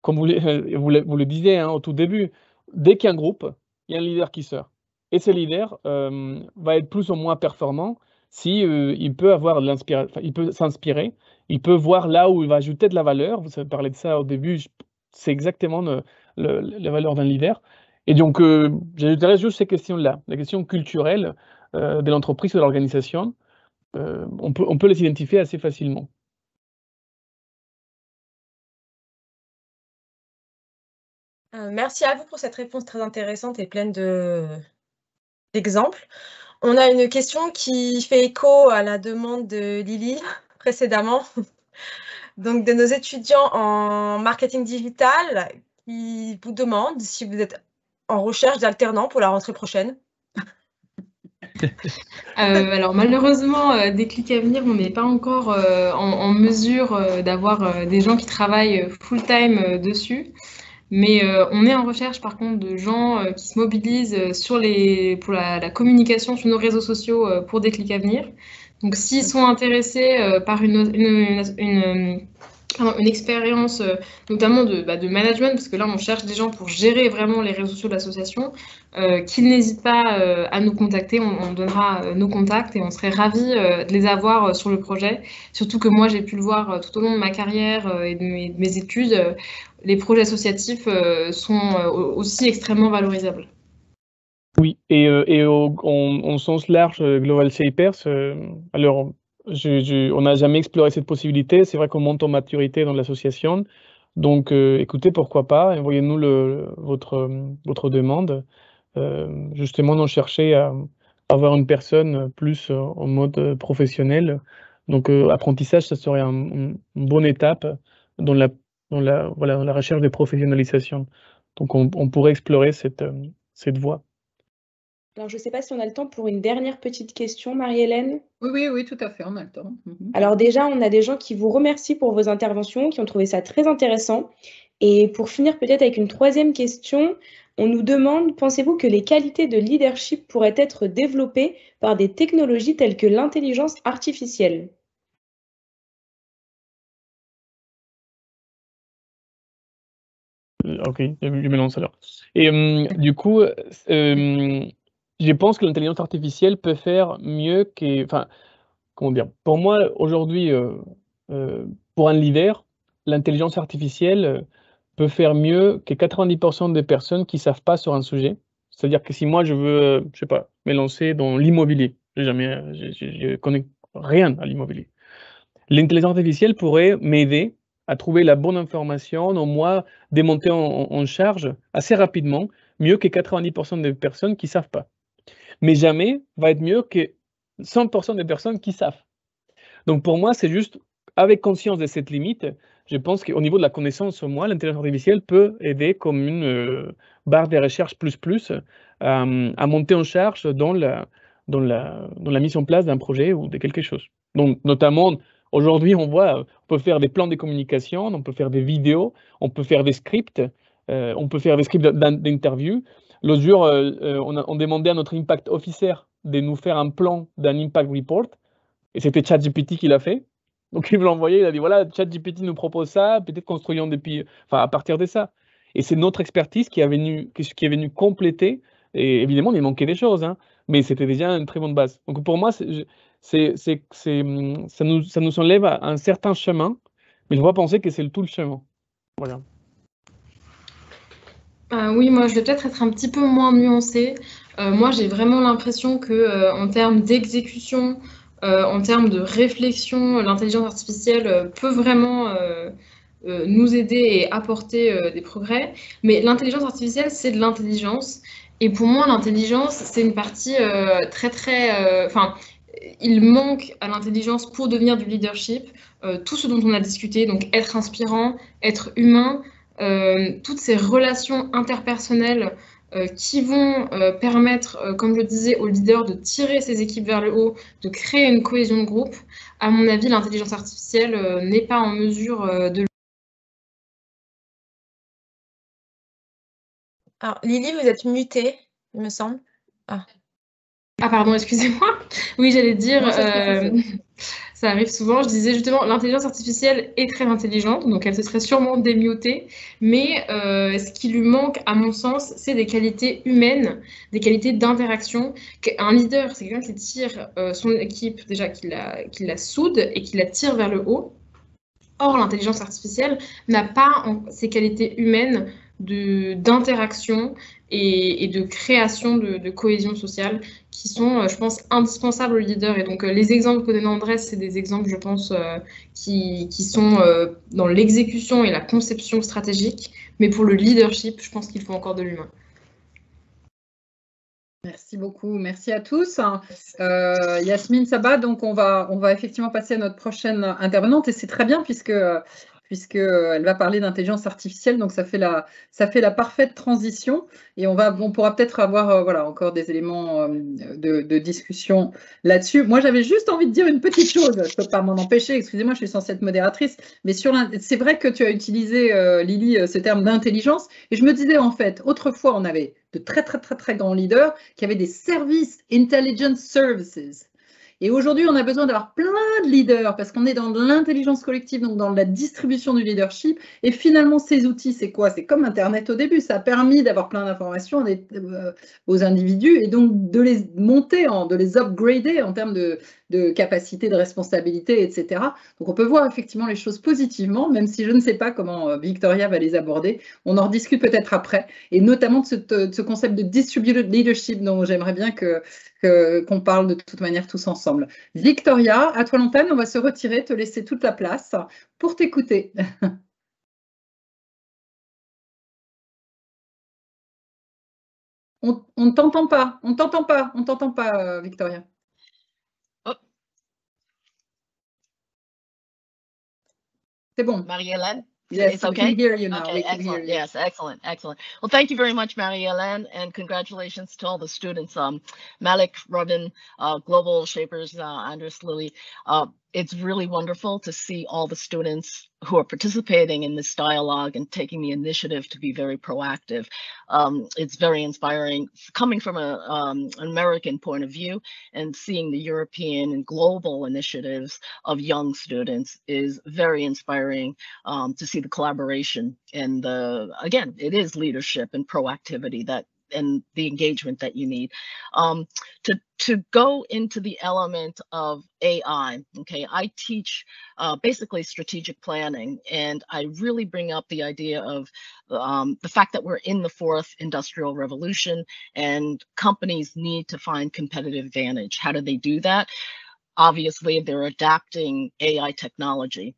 comme vous le disiez au tout début, dès qu'il y a un groupe, il y a un leader qui sort. Et ce leader va être plus ou moins performant si il peut avoir il peut s'inspirer, il peut voir là où il va ajouter de la valeur. Vous avez parlé de ça au début, c'est exactement la valeur d'un leader. Et donc, j'ajouterais juste ces questions-là, la question culturelle de l'entreprise ou de l'organisation. On peut les identifier assez facilement. Merci à vous pour cette réponse très intéressante et pleine d'exemples. On a une question qui fait écho à la demande de Lily précédemment, donc de nos étudiants en marketing digital qui vous demandent si vous êtes en recherche d'alternants pour la rentrée prochaine. Alors malheureusement, Déclic Avenir, on n'est pas encore en mesure d'avoir des gens qui travaillent full-time dessus. Mais on est en recherche par contre de gens qui se mobilisent pour la communication sur nos réseaux sociaux pour Déclic Avenir. Donc s'ils sont intéressés par une expérience notamment de management, parce que là on cherche des gens pour gérer vraiment les réseaux sociaux de l'association, qu'ils n'hésitent pas à nous contacter, on donnera nos contacts et on serait ravis de les avoir sur le projet. Surtout que moi j'ai pu le voir tout au long de ma carrière et de mes études, les projets associatifs sont aussi extrêmement valorisables. Oui, et en sens large, Global Shapers, alors on n'a jamais exploré cette possibilité. C'est vrai qu'on monte en maturité dans l'association. Donc, écoutez, pourquoi pas, envoyez-nous votre demande. Justement, on cherchait à avoir une personne plus en mode professionnel. Donc, apprentissage, ça serait une bonne étape dans la recherche de professionnalisation. Donc, on pourrait explorer cette voie. Alors, je ne sais pas si on a le temps pour une dernière petite question, Marie-Hélène. Oui, tout à fait, on a le temps. Alors déjà, on a des gens qui vous remercient pour vos interventions, qui ont trouvé ça très intéressant. Et pour finir peut-être avec une troisième question, on nous demande, pensez-vous que les qualités de leadership pourraient être développées par des technologies telles que l'intelligence artificielle? Ok, je me lance alors. Et du coup, je pense que l'intelligence artificielle peut faire mieux que... Enfin, comment dire? Pour moi, aujourd'hui, pour un leader, l'intelligence artificielle peut faire mieux que 90% des personnes qui ne savent pas sur un sujet. C'est-à-dire que si moi, je veux, je sais pas, me lancer dans l'immobilier, je connais rien à l'immobilier. L'intelligence artificielle pourrait m'aider à trouver la bonne information, au moins démonter en charge assez rapidement, mieux que 90% des personnes qui ne savent pas. Mais jamais va être mieux que 100% des personnes qui savent. Donc pour moi, c'est juste, avec conscience de cette limite, je pense qu'au niveau de la connaissance sur moi, l'intelligence artificielle peut aider comme une barre de recherche plus à monter en charge dans la mise en place d'un projet ou de quelque chose. Donc notamment, aujourd'hui, on voit, on peut faire des plans de communication, on peut faire des vidéos, on peut faire des scripts, on peut faire des scripts d'interview. L'autre jour, on demandait à notre impact officer de nous faire un plan d'un impact report, et c'était ChatGPT qui l'a fait. Donc il me l'a envoyé, il a dit voilà, ChatGPT nous propose ça, peut-être construisons à partir de ça. Et c'est notre expertise qui est venue compléter, et évidemment il manquait des choses, hein, mais c'était déjà une très bonne base. Donc pour moi, ça nous enlève à un certain chemin, mais je dois penser que c'est tout le chemin. Voilà. Oui, moi je vais peut-être être un petit peu moins nuancée. Moi j'ai vraiment l'impression que en termes d'exécution, en termes de réflexion, l'intelligence artificielle peut vraiment nous aider et apporter des progrès. Mais l'intelligence artificielle, c'est de l'intelligence. Et pour moi, l'intelligence, c'est une partie Enfin, il manque à l'intelligence pour devenir du leadership. Tout ce dont on a discuté, donc être inspirant, être humain, toutes ces relations interpersonnelles qui vont permettre, comme je disais, aux leaders de tirer ses équipes vers le haut, de créer une cohésion de groupe. À mon avis, l'intelligence artificielle n'est pas en mesure de... Alors, Lily, vous êtes mutée, il me semble. Ah pardon, excusez-moi. Oui, j'allais dire... Non, ça arrive souvent. Je disais justement, l'intelligence artificielle est très intelligente, donc elle se serait sûrement démutée, mais ce qui lui manque, à mon sens, c'est des qualités humaines, des qualités d'interaction. Un leader, c'est quelqu'un qui tire son équipe, déjà qui la soude et qui la tire vers le haut. Or, l'intelligence artificielle n'a pas ces qualités humaines d'interaction et de création de cohésion sociale qui sont, je pense, indispensables aux leaders. Et donc, les exemples que donne Andrés, c'est des exemples, je pense, qui sont dans l'exécution et la conception stratégique. Mais pour le leadership, je pense qu'il faut encore de l'humain. Merci beaucoup, merci à tous. Yasmine Sabat, donc on va effectivement passer à notre prochaine intervenante et c'est très bien puisque elle va parler d'intelligence artificielle, donc ça fait la parfaite transition et on pourra peut-être avoir voilà, encore des éléments de discussion là-dessus. Moi, j'avais juste envie de dire une petite chose, je ne peux pas m'en empêcher, excusez-moi, je suis censée être modératrice, mais c'est vrai que tu as utilisé, Lily, ce terme d'intelligence et je me disais en fait, autrefois, on avait de très grands leaders qui avaient des services, intelligence services. Et aujourd'hui, on a besoin d'avoir plein de leaders parce qu'on est dans l'intelligence collective, donc dans la distribution du leadership. Et finalement, ces outils, c'est quoi? C'est comme Internet au début. Ça a permis d'avoir plein d'informations aux individus et donc de les monter, de les upgrader en termes de capacité, de responsabilité, etc. Donc, on peut voir effectivement les choses positivement, même si je ne sais pas comment Victoria va les aborder. On en rediscute peut-être après, et notamment de ce concept de distributed leadership dont j'aimerais bien qu'on parle de toute manière tous ensemble. Victoria, à toi l'antenne, on va se retirer, te laisser toute la place pour t'écouter. On ne t'entend pas, Victoria. Oh. C'est bon. Marie-Hélène? Yes, it's okay. We can hear you now. Okay, excellent. Yes, excellent. Well, thank you very much, Marie-Hélène, and congratulations to all the students. Malik, Robin, Global Shapers, Andres, Lily. It's really wonderful to see all the students who are participating in this dialogue and taking the initiative to be very proactive. It's very inspiring coming from an American point of view, and seeing the European and global initiatives of young students is very inspiring to see the collaboration and again, it is leadership and proactivity that and the engagement that you need. To go into the element of AI, okay, I teach basically strategic planning, and I really bring up the idea of the fact that we're in the fourth industrial revolution and companies need to find competitive advantage. How do they do that? Obviously, they're adapting AI technology.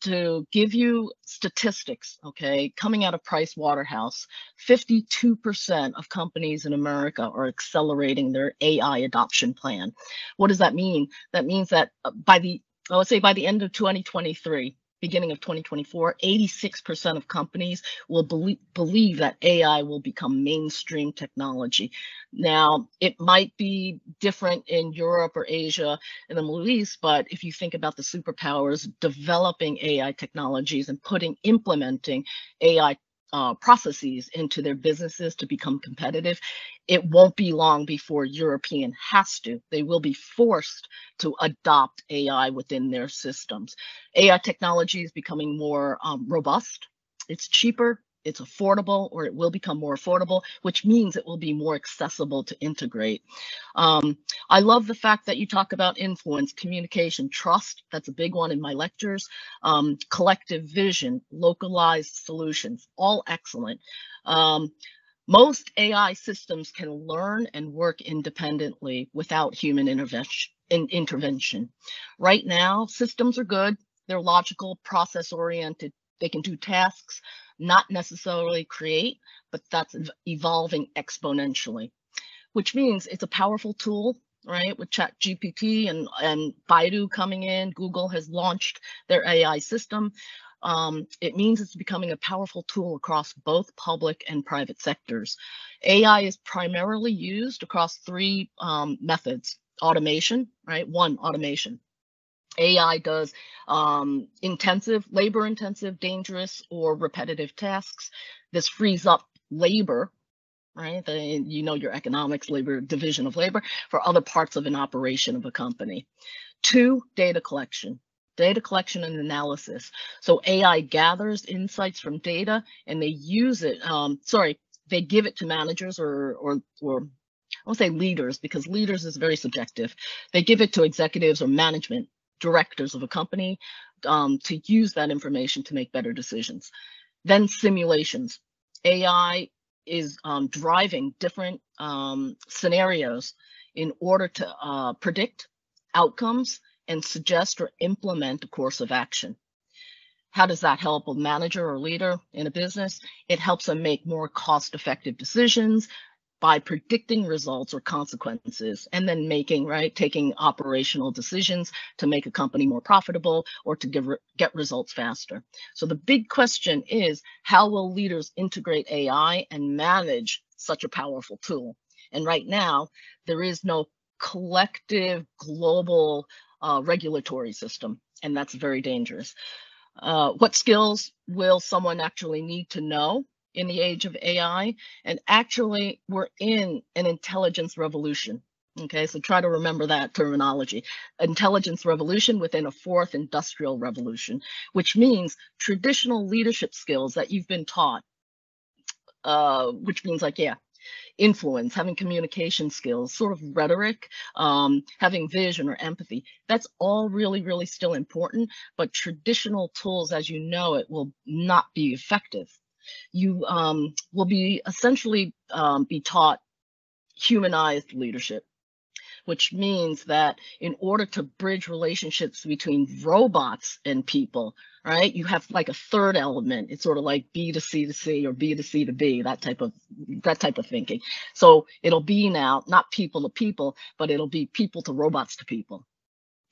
To give you statistics, okay, coming out of Price Waterhouse, 52% of companies in America are accelerating their AI adoption plan. What does that mean? That means that by the end of 2023, beginning of 2024, 86% of companies will believe that AI will become mainstream technology. Now, it might be different in Europe or Asia and the Middle East, but if you think about the superpowers developing AI technologies and implementing AI processes into their businesses to become competitive, it won't be long before European has to. They will be forced to adopt AI within their systems. AI technology is becoming more robust. It's cheaper, it's affordable, or it will become more affordable, which means it will be more accessible to integrate. I love the fact that you talk about influence, communication, trust. That's a big one in my lectures. Collective vision, localized solutions, all excellent. Most AI systems can learn and work independently without human intervention. Right now, systems are good. They're logical, process-oriented. They can do tasks, not necessarily create, but that's evolving exponentially, which means it's a powerful tool, right? With ChatGPT and Baidu coming in, Google has launched their AI system. It means it's becoming a powerful tool across both public and private sectors. AI is primarily used across three methods. Automation, right? One, automation. AI does labor-intensive, dangerous, or repetitive tasks. This frees up labor, right? You know your economics, labor, division of labor, for other parts of an operation of a company. Two, data collection. Data collection and analysis. So AI gathers insights from data and they use it, they give it to managers or I won't say leaders, because leaders is very subjective. They give it to executives or management, directors of a company to use that information to make better decisions. Then simulations. AI is driving different scenarios in order to predict outcomes and suggest or implement a course of action. How does that help a manager or leader in a business? It helps them make more cost-effective decisions by predicting results or consequences, and then taking operational decisions to make a company more profitable or to get results faster. So the big question is, how will leaders integrate AI and manage such a powerful tool? And right now, there is no collective global regulatory system, and that's very dangerous. What skills will someone actually need to know in the age of AI? And actually, we're in an intelligence revolution. Okay, so try to remember that terminology. Intelligence revolution within a fourth industrial revolution, which means traditional leadership skills that you've been taught, which means influence, having communication skills, sort of rhetoric, having vision or empathy. That's all really, really still important, but traditional tools, as you know it, will not be effective. You will be essentially be taught humanized leadership, which means that in order to bridge relationships between robots and people, right, you have like a third element. It's sort of like B to C to C or B to C to B, that type of thinking. So it'll be now not people to people, but it'll be people to robots to people.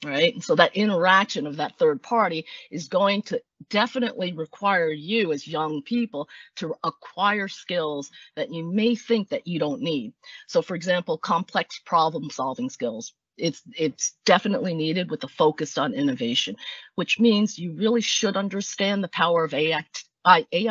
Right. And so that interaction of that third party is going to definitely require you as young people to acquire skills that you may think that you don't need. So, for example, complex problem solving skills. It's definitely needed with a focus on innovation, which means you really should understand the power of AI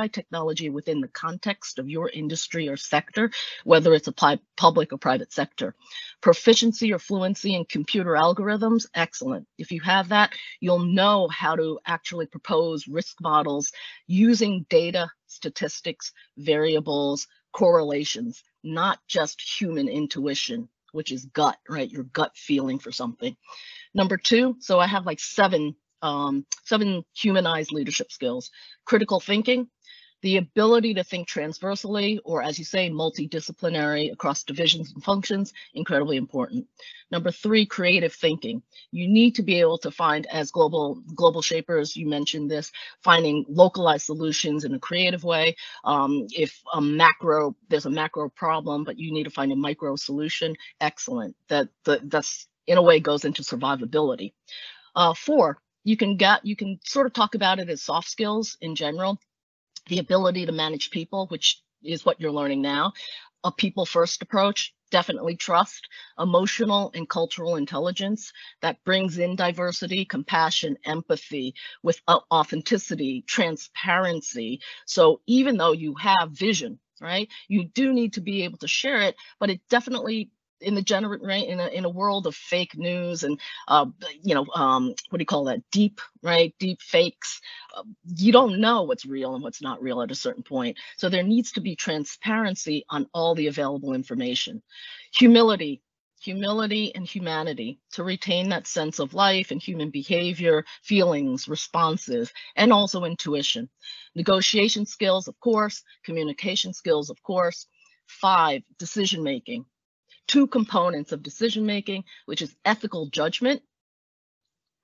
technology within the context of your industry or sector, whether it's a public or private sector. Proficiency or fluency in computer algorithms, excellent. If you have that, you'll know how to actually propose risk models using data, statistics, variables, correlations, not just human intuition, which is gut, right? Your gut feeling for something. Number 2, so I have like 7 humanized leadership skills. Critical thinking, the ability to think transversally, or as you say, multidisciplinary across divisions and functions, incredibly important. Number 3, creative thinking. You need to be able to find, as global shapers, you mentioned this, finding localized solutions in a creative way. If there's a macro problem, but you need to find a micro solution, excellent. That's in a way goes into survivability. 4, you can sort of talk about it as soft skills in general. The ability to manage people, which is what you're learning now. A people-first approach, definitely trust. Emotional and cultural intelligence that brings in diversity, compassion, empathy, with authenticity, transparency. So even though you have vision, right, you do need to be able to share it, but it definitely, in a world of fake news and what do you call that, deep fakes, you don't know what's real and what's not real at a certain point. So there needs to be transparency on all the available information. Humility and humanity, to retain that sense of life and human behavior, feelings, responses, and also intuition. Negotiation skills, of course. Communication skills, of course. 5, decision making. 2 components of decision making, which is ethical judgment,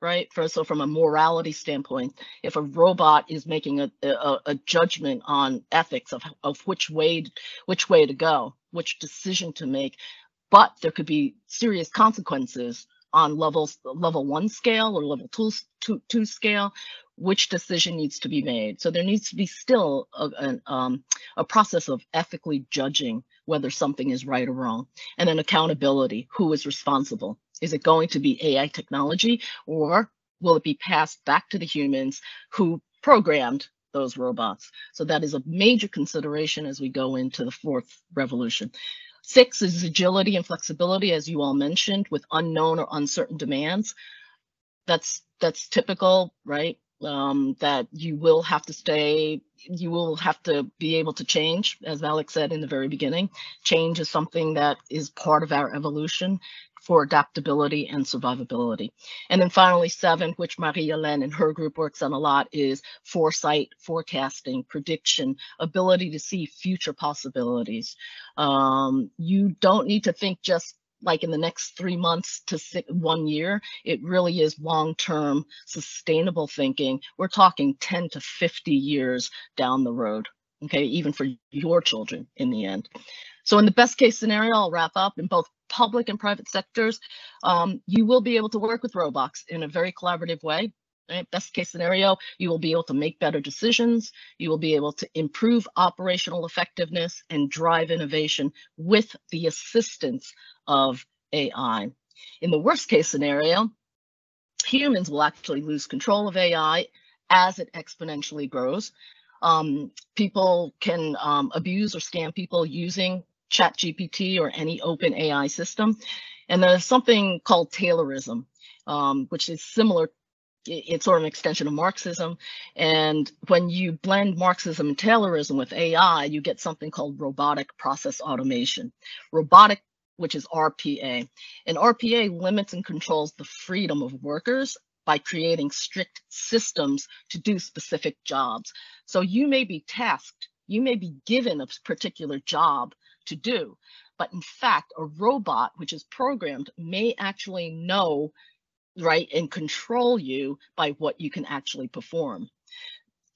right? So from a morality standpoint, if a robot is making a judgment on ethics of which way to go, which decision to make, but there could be serious consequences on level 1 scale or level 2 scale, which decision needs to be made. So there needs to be still a process of ethically judging whether something is right or wrong. And then accountability, who is responsible? Is it going to be AI technology, or will it be passed back to the humans who programmed those robots? So that is a major consideration as we go into the 4th revolution. 6 is agility and flexibility, as you all mentioned, with unknown or uncertain demands. That's typical, right? That you will have to be able to change, as Alex said in the very beginning. Change is something that is part of our evolution for adaptability and survivability. And then finally, 7, which Marie-Hélène and her group works on a lot, is foresight, forecasting, prediction, ability to see future possibilities. You don't need to think just like in the next 3 months to 1 year. It really is long-term sustainable thinking. We're talking 10 to 50 years down the road, okay, even for your children in the end. So in the best case scenario, I'll wrap up, in both public and private sectors, you will be able to work with robots in a very collaborative way. Right? Best case scenario, you will be able to make better decisions. You will be able to improve operational effectiveness and drive innovation with the assistance of AI. In the worst case scenario, humans will actually lose control of AI as it exponentially grows. People can abuse or scam people using ChatGPT or any open AI system. And there's something called Taylorism, which is similar. It's sort of an extension of Marxism. And when you blend Marxism and Taylorism with AI, you get something called robotic process automation. Robotic, which is RPA. And RPA limits and controls the freedom of workers by creating strict systems to do specific jobs. So you may be tasked, you may be given a particular job to do, but in fact, a robot which is programmed may actually know, right, and control you by what you can actually perform.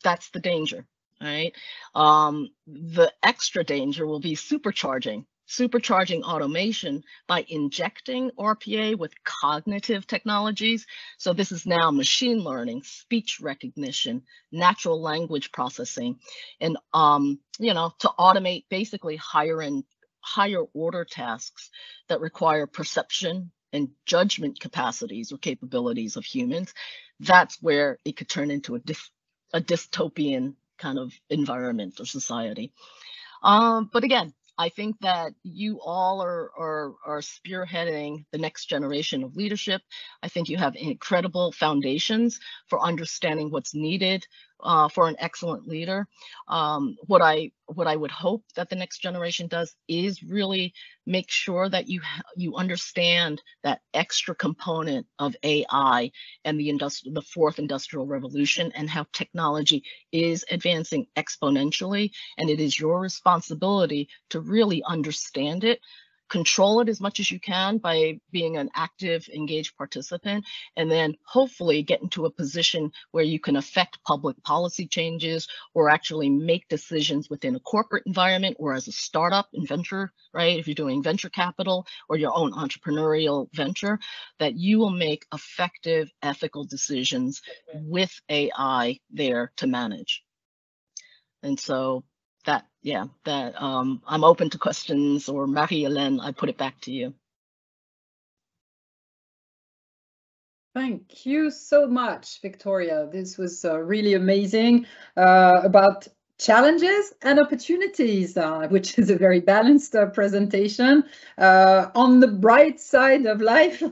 That's the danger, right? The extra danger will be supercharging automation by injecting RPA with cognitive technologies. So this is now machine learning, speech recognition, natural language processing, and to automate basically higher order tasks that require perception and judgment capacities or capabilities of humans. That's where it could turn into a dystopian kind of environment or society. But again, I think that you all are spearheading the next generation of leadership. I think you have incredible foundations for understanding what's needed for an excellent leader. What I would hope that the next generation does is really make sure that you understand that extra component of AI and the fourth industrial revolution, and how technology is advancing exponentially, and it is your responsibility to really understand it, control it as much as you can by being an active, engaged participant, and then hopefully get into a position where you can affect public policy changes or actually make decisions within a corporate environment or as a startup in venture, right? If you're doing venture capital or your own entrepreneurial venture, that you will make effective, ethical decisions with AI there to manage. And so I'm open to questions, or Marie-Hélène, I put it back to you. Thank you so much, Victoria. This was really amazing about challenges and opportunities, which is a very balanced presentation. On the bright side of life,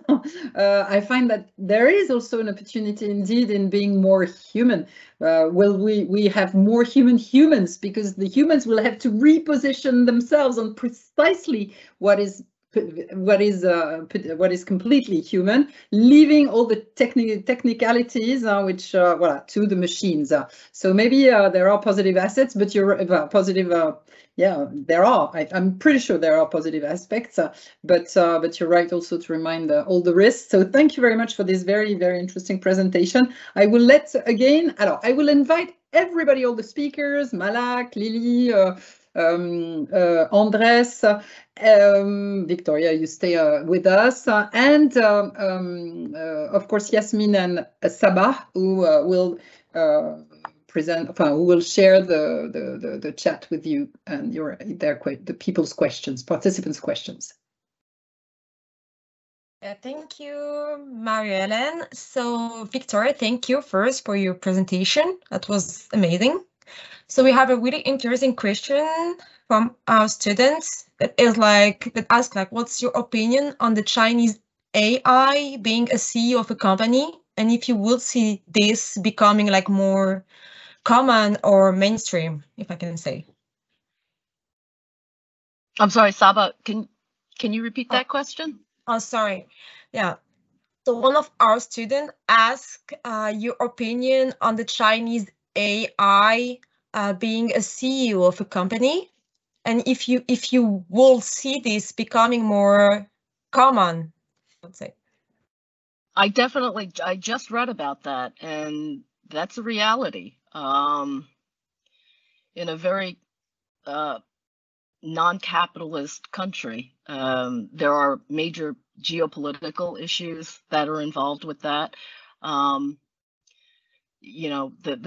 I find that there is also an opportunity indeed in being more human. Will we have more humans, because the humans will have to reposition themselves on precisely what is completely human, leaving all the technicalities which to the machines. So maybe there are positive assets, but you're there are. I'm pretty sure there are positive aspects, but you're right also to remind all the risks. So thank you very much for this very, very interesting presentation. I will I will invite everybody, all the speakers, Malak, Lily, Andres, Victoria, you stay with us, and of course Yasmin and Sabah, who will who will share the chat with you and the people's questions, participants' questions. Thank you, Marie-Hélène. So Victoria, thank you first for your presentation. That was amazing. So we have a really interesting question from our students that asks what's your opinion on the Chinese AI being a CEO of a company, and if you would see this becoming more common or mainstream, if I can say. I'm sorry, Saba, can you repeat that question? Oh, sorry. Yeah. So one of our students asked your opinion on the Chinese AI being a CEO of a company, and if you will see this becoming more common, let's say. I just read about that, and that's a reality. In a very non-capitalist country, there are major geopolitical issues that are involved with that. The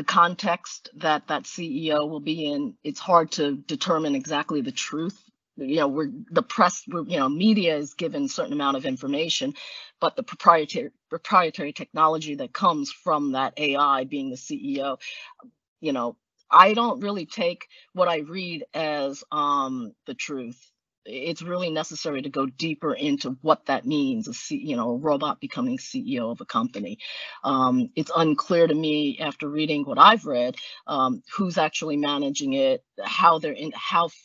context that CEO will be in, it's hard to determine exactly the truth. The press, media is given a certain amount of information, but the proprietary technology that comes from that AI being the CEO, I don't really take what I read as the truth. It's really necessary to go deeper into what that means, a robot becoming CEO of a company. It's unclear to me after reading what I've read, who's actually managing it, how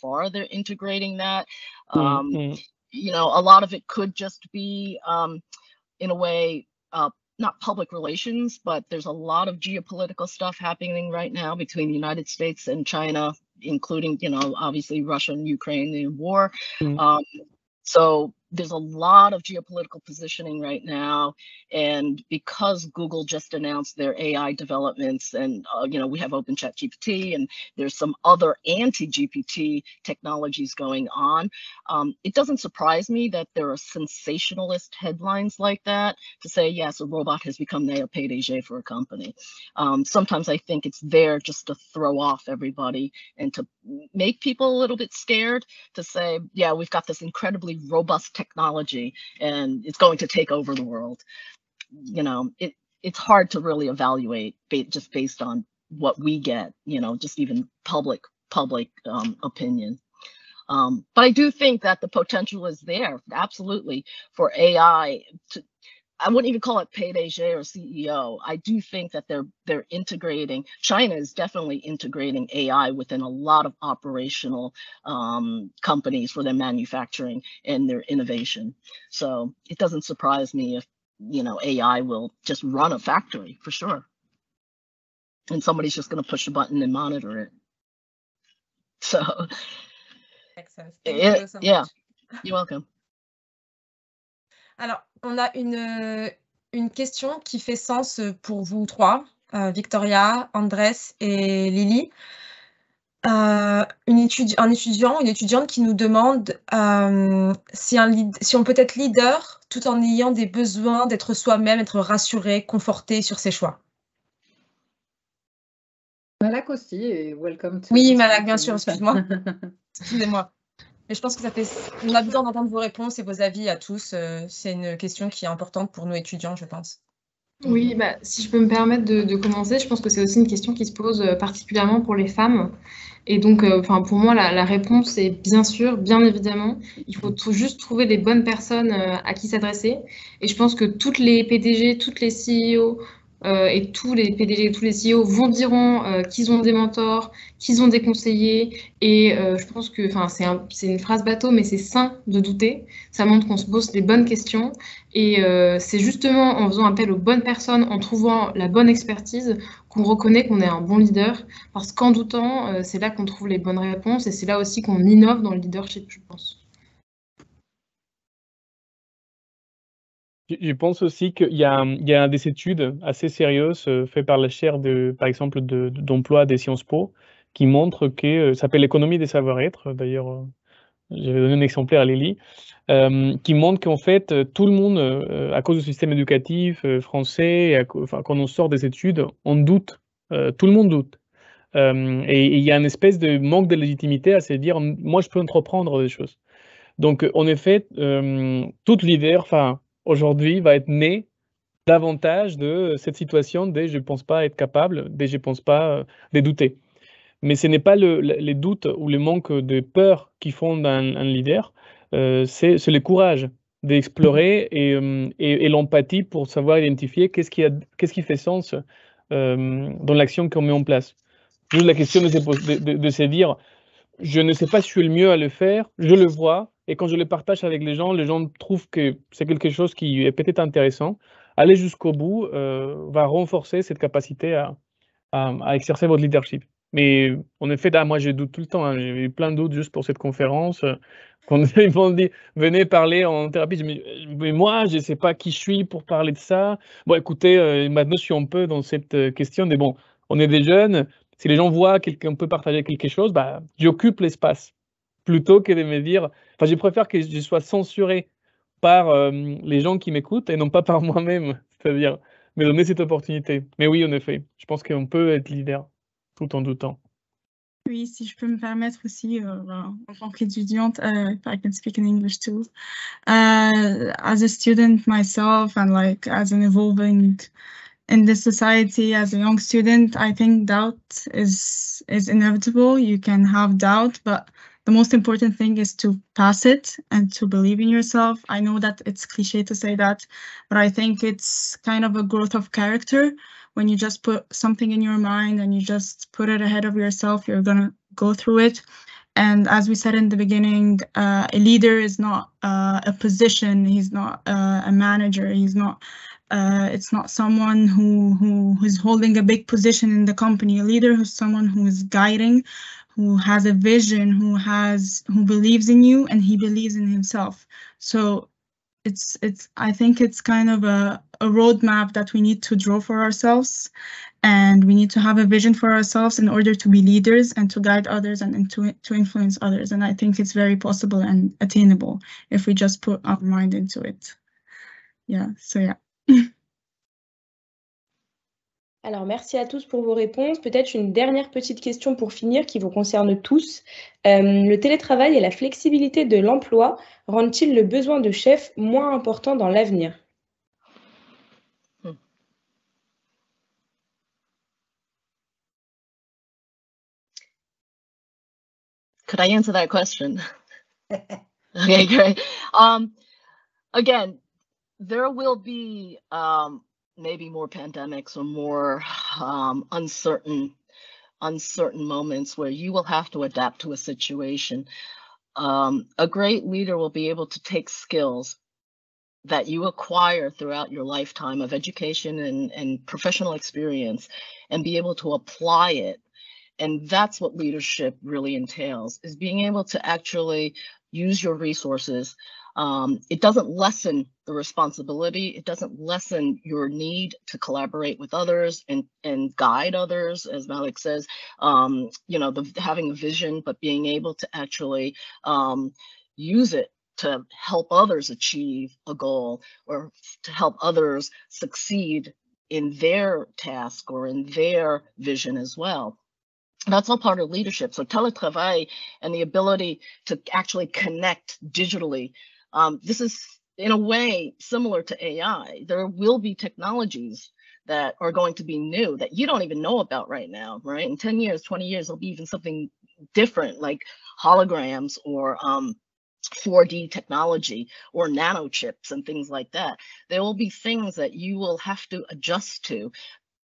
far they're integrating that. A lot of it could just be, in a way, not public relations, but there's a lot of geopolitical stuff happening right now between the United States and China, including, obviously Russia and Ukraine, the war. So there's a lot of geopolitical positioning right now. And because Google just announced their AI developments, and, we have OpenChatGPT, and there's some other anti-GPT technologies going on, it doesn't surprise me that there are sensationalist headlines like that to say, yes, a robot has become the PDG for a company. Sometimes I think it's there just to throw off everybody and to make people a little bit scared, to say, yeah, we've got this incredibly robust technology and it's going to take over the world. It's hard to really evaluate just based on what we get, just even public opinion. But I do think that the potential is there, absolutely, for AI to, I wouldn't even call it PDG or CEO. I do think that they're integrating. China is definitely integrating AI within a lot of operational companies for their manufacturing and their innovation. So it doesn't surprise me if, you know, AI will just run a factory for sure, and somebody's just going to push a button and monitor it. So Makes sense. Thank you so yeah, much. you're welcome. Alors, on a une question qui fait sens pour vous trois, Victoria, Andrés et Lily. Un étudiant, une étudiante qui nous demande si on peut être leader tout en ayant des besoins d'être soi-même, être rassuré, conforté sur ses choix. Malak aussi, et welcome to... Oui, Malak, bien sûr, excuse-moi. Excusez-moi. Mais je pense que on a besoin d'entendre vos réponses et vos avis à tous. C'est une question qui est importante pour nos étudiants, je pense. Oui, bah, si je peux me permettre de commencer, je pense que c'est aussi une question qui se pose particulièrement pour les femmes. Et donc, pour moi, la réponse est bien sûr, bien évidemment, il faut juste trouver les bonnes personnes à qui s'adresser. Et je pense que toutes les PDG, toutes les CEO et tous les PDG, tous les CEO diront qu'ils ont des mentors, qu'ils ont des conseillers. Et je pense que, c'est une phrase bateau, mais c'est sain de douter. Ça montre qu'on se pose les bonnes questions. Et c'est justement en faisant appel aux bonnes personnes, en trouvant la bonne expertise, qu'on reconnaît qu'on est un bon leader. Parce qu'en doutant, c'est là qu'on trouve les bonnes réponses et c'est là aussi qu'on innove dans le leadership, je pense. Je pense aussi qu'il y a des études assez sérieuses faites par la chaire par exemple, d'emploi des Sciences Po, qui montrent que, ça s'appelle l'économie des savoir-être, d'ailleurs, j'avais donné un exemplaire à Lily, qui montre qu'en fait, tout le monde, à cause du système éducatif français, quand on sort des études, on doute, tout le monde doute. Et il y a une espèce de manque de légitimité à se dire, moi je peux entreprendre des choses. Donc en effet, tout leader, aujourd'hui, va être né davantage de cette situation de je ne pense pas être capable, de je ne pense pas, de douter. Mais ce n'est pas les doutes ou le manque de peur qui font un leader, c'est le courage d'explorer et l'empathie pour savoir identifier qu'est-ce qui fait sens dans l'action qu'on met en place. Juste la question de se dire, je ne sais pas si je suis le mieux à le faire, je le vois, et quand je le partage avec les gens trouvent que c'est quelque chose qui est peut-être intéressant. Aller jusqu'au bout va renforcer cette capacité à exercer votre leadership. Mais en effet, moi je doute tout le temps, hein. J'ai eu plein de doutes juste pour cette conférence. Quand ils m'ont dit venez parler en thérapie, je me dis mais moi je ne sais pas qui je suis pour parler de ça. Bon écoutez, maintenant je suis un peu dans cette question, mais bon, on est des jeunes. Si les gens voient qu'on peut partager quelque chose, j'occupe l'espace plutôt que de me dire. Enfin, je préfère que je sois censuré par les gens qui m'écoutent et non pas par moi-même, c'est-à-dire me donner cette opportunité. Mais oui, en effet, je pense qu'on peut être leader tout en doutant. Oui, si je peux me permettre aussi, en tant qu'étudiante, if I can speak in English too. As a student myself and like as an evolving in this society as a young student, I think doubt is inevitable. You can have doubt, but the most important thing is to pass it and to believe in yourself. I know that it's cliche to say that, but I think it's kind of a growth of character. When you just put something in your mind and you just put it ahead of yourself, you're gonna go through it. And as we said in the beginning, a leader is not a position. He's not a manager. He's not. It's not someone who is holding a big position in the company. A leader is someone who is guiding, who has a vision, who believes in you, and he believes in himself. So I think it's kind of a roadmap that we need to draw for ourselves, and we need to have a vision for ourselves in order to be leaders and to guide others and to influence others. And I think it's very possible and attainable if we just put our mind into it. Yeah, so yeah. Alors, merci à tous pour vos réponses. Peut-être une dernière petite question pour finir qui vous concerne tous. Le télétravail et la flexibilité de l'emploi rendent-ils le besoin de chef moins important dans l'avenir? Could I answer that question? Okay, great. Again, there will be maybe more pandemics or more uncertain moments where you will have to adapt to a situation. A great leader will be able to take skills that you acquire throughout your lifetime of education and professional experience and be able to apply it. And that's what leadership really entails, is being able to actually use your resources. It doesn't lessen the responsibility. It doesn't lessen your need to collaborate with others and guide others, as Malik says, you know, having a vision, but being able to actually use it to help others achieve a goal or to help others succeed in their task or in their vision as well. That's all part of leadership. So teletravail and the ability to actually connect digitally. This is in a way similar to AI. There will be technologies that are going to be new that you don't even know about right now, right? In 10 years, 20 years, there'll be even something different like holograms or 4D technology or nanochips and things like that. There will be things that you will have to adjust to.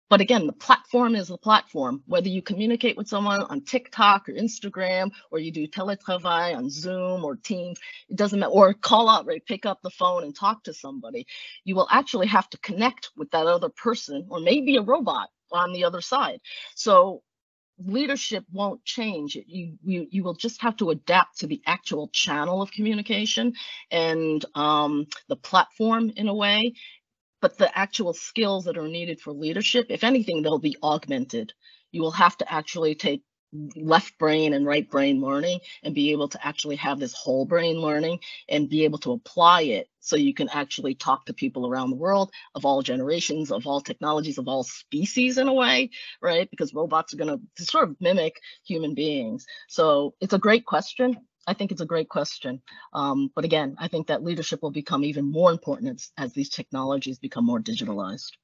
But again, the platform is the platform. Whether you communicate with someone on TikTok or Instagram, or you do teletravail on Zoom or Teams, it doesn't matter, or call up, right? Pick up the phone and talk to somebody. You will actually have to connect with that other person, or maybe a robot on the other side. So leadership won't change. You will just have to adapt to the actual channel of communication and the platform in a way. But the actual skills that are needed for leadership, if anything, they'll be augmented. You will have to actually take left brain and right brain learning and be able to actually have this whole brain learning and be able to apply it so you can actually talk to people around the world of all generations, of all technologies, of all species in a way, right? Because robots are going to sort of mimic human beings. So it's a great question. I think it's a great question. But again, I think that leadership will become even more important as these technologies become more digitalized.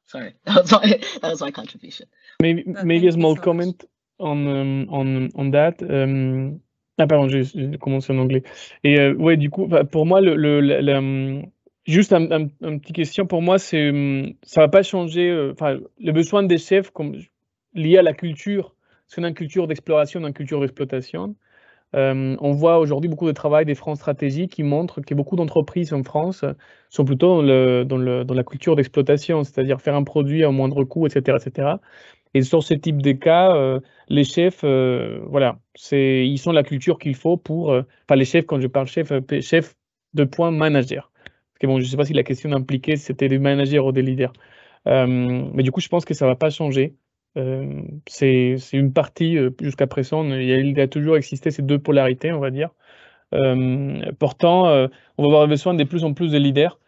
Sorry, that was my contribution. Maybe a small comment on that. Pardon, j'ai commencé en anglais. Et ouais, du coup, pour moi, juste un petit question pour moi, c'est ça va pas changer. Enfin, le besoin des chefs lié à la culture. C'est une culture d'exploration, une culture d'exploitation. On voit aujourd'hui beaucoup de travail des France Stratégie qui montre que beaucoup d'entreprises en France sont plutôt dans la culture d'exploitation, c'est-à-dire faire un produit à moindre coût, etc., etc. Et sur ce type de cas, les chefs, voilà, ils sont la culture qu'il faut pour, enfin les chefs, quand je parle chef de point manager. Parce que bon, je ne sais pas si la question impliquait c'était des managers ou des leaders. Mais du coup, je pense que ça ne va pas changer. C'est une partie, jusqu'à présent, il a toujours existé ces deux polarités, on va dire. Pourtant, on va avoir besoin de plus en plus de leaders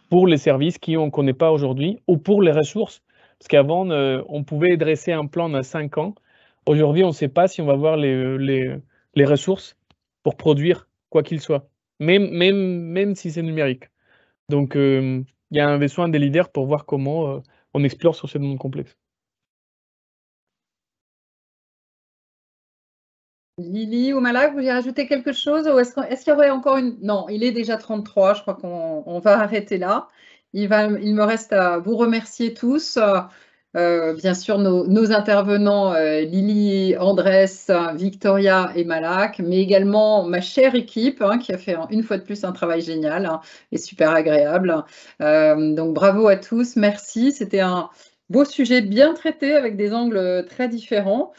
pour les services qu'on ne connaît pas aujourd'hui ou pour les ressources. Parce qu'avant, on pouvait dresser un plan à 5 ans. Aujourd'hui, on ne sait pas si on va avoir les ressources pour produire quoi qu'il soit, même si c'est numérique. Donc, il y a un besoin des leaders pour voir comment on explore sur ce monde complexe. Lily ou Malak, vous voulez rajouter quelque chose ou est-ce qu'il y aurait encore une... Non, il est déjà 33, je crois qu'on va arrêter là. Il me reste à vous remercier tous. Bien sûr, nos intervenants, Lily, Andrés, Victoria et Malak, mais également ma chère équipe qui a fait une fois de plus un travail génial et super agréable. Donc bravo à tous, merci. C'était un beau sujet bien traité avec des angles très différents.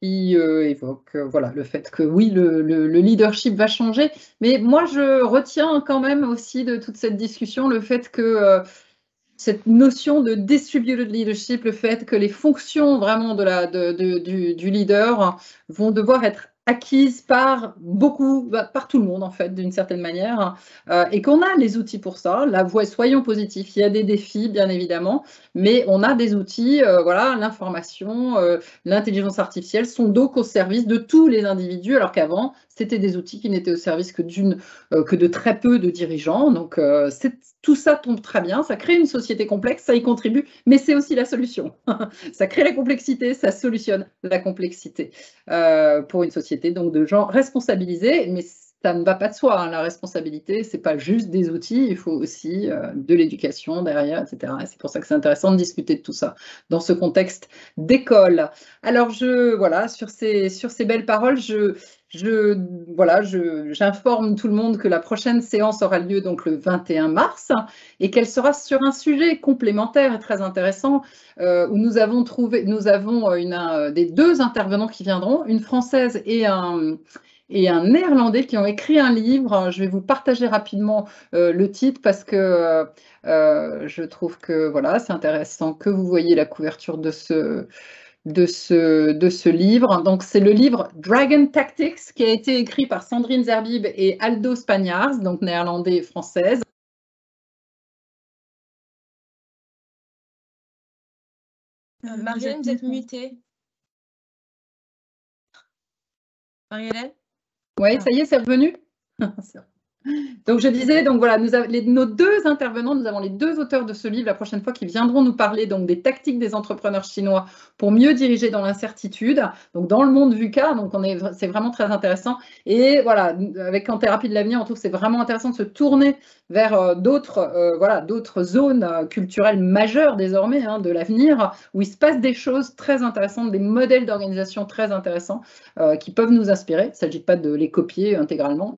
Qui évoque voilà, le fait que oui, le leadership va changer. Mais moi, je retiens quand même aussi de toute cette discussion le fait que cette notion de distributed leadership, le fait que les fonctions vraiment du leader vont devoir être acquises par par tout le monde en fait, d'une certaine manière, et qu'on a les outils pour ça. Soyons positifs, il y a des défis bien évidemment, mais on a des outils, voilà, l'information, l'intelligence artificielle sont donc au service de tous les individus, alors qu'avant, c'était des outils qui n'étaient au service que de très peu de dirigeants. Donc, c'est tout ça tombe très bien, ça crée une société complexe, ça y contribue, mais c'est aussi la solution. Ça crée la complexité, ça solutionne la complexité pour une société donc de gens responsabilisés, mais ça ne va pas de soi, hein. La responsabilité, c'est pas juste des outils, il faut aussi de l'éducation derrière, etc. Et c'est pour ça que c'est intéressant de discuter de tout ça dans ce contexte d'école. Alors, voilà, sur ces belles paroles, j'informe tout le monde que la prochaine séance aura lieu donc le 21 mars et qu'elle sera sur un sujet complémentaire et très intéressant où nous avons des deux intervenants qui viendront, une française et un néerlandais qui ont écrit un livre. Je vais vous partager rapidement le titre parce que je trouve que voilà, c'est intéressant que vous voyez la couverture de ce livre. Donc, c'est le livre Dragon Tactics qui a été écrit par Sandrine Zerbib et Aldo Spagnards, donc néerlandais et française. Marie-Hélène, vous êtes mutée. Marie-Hélène? Oui, ça y est, c'est revenu. Donc, je disais, donc voilà, nos deux intervenants, nous avons les deux auteurs de ce livre la prochaine fois qui viendront nous parler donc des tactiques des entrepreneurs chinois pour mieux diriger dans l'incertitude, donc dans le monde VUCA, donc c'est vraiment très intéressant. Et voilà, avec En thérapie de l'avenir, on trouve que c'est vraiment intéressant de se tourner vers d'autres zones culturelles majeures désormais de l'avenir, où il se passe des choses très intéressantes, des modèles d'organisation très intéressants qui peuvent nous inspirer. Il ne s'agit pas de les copier intégralement,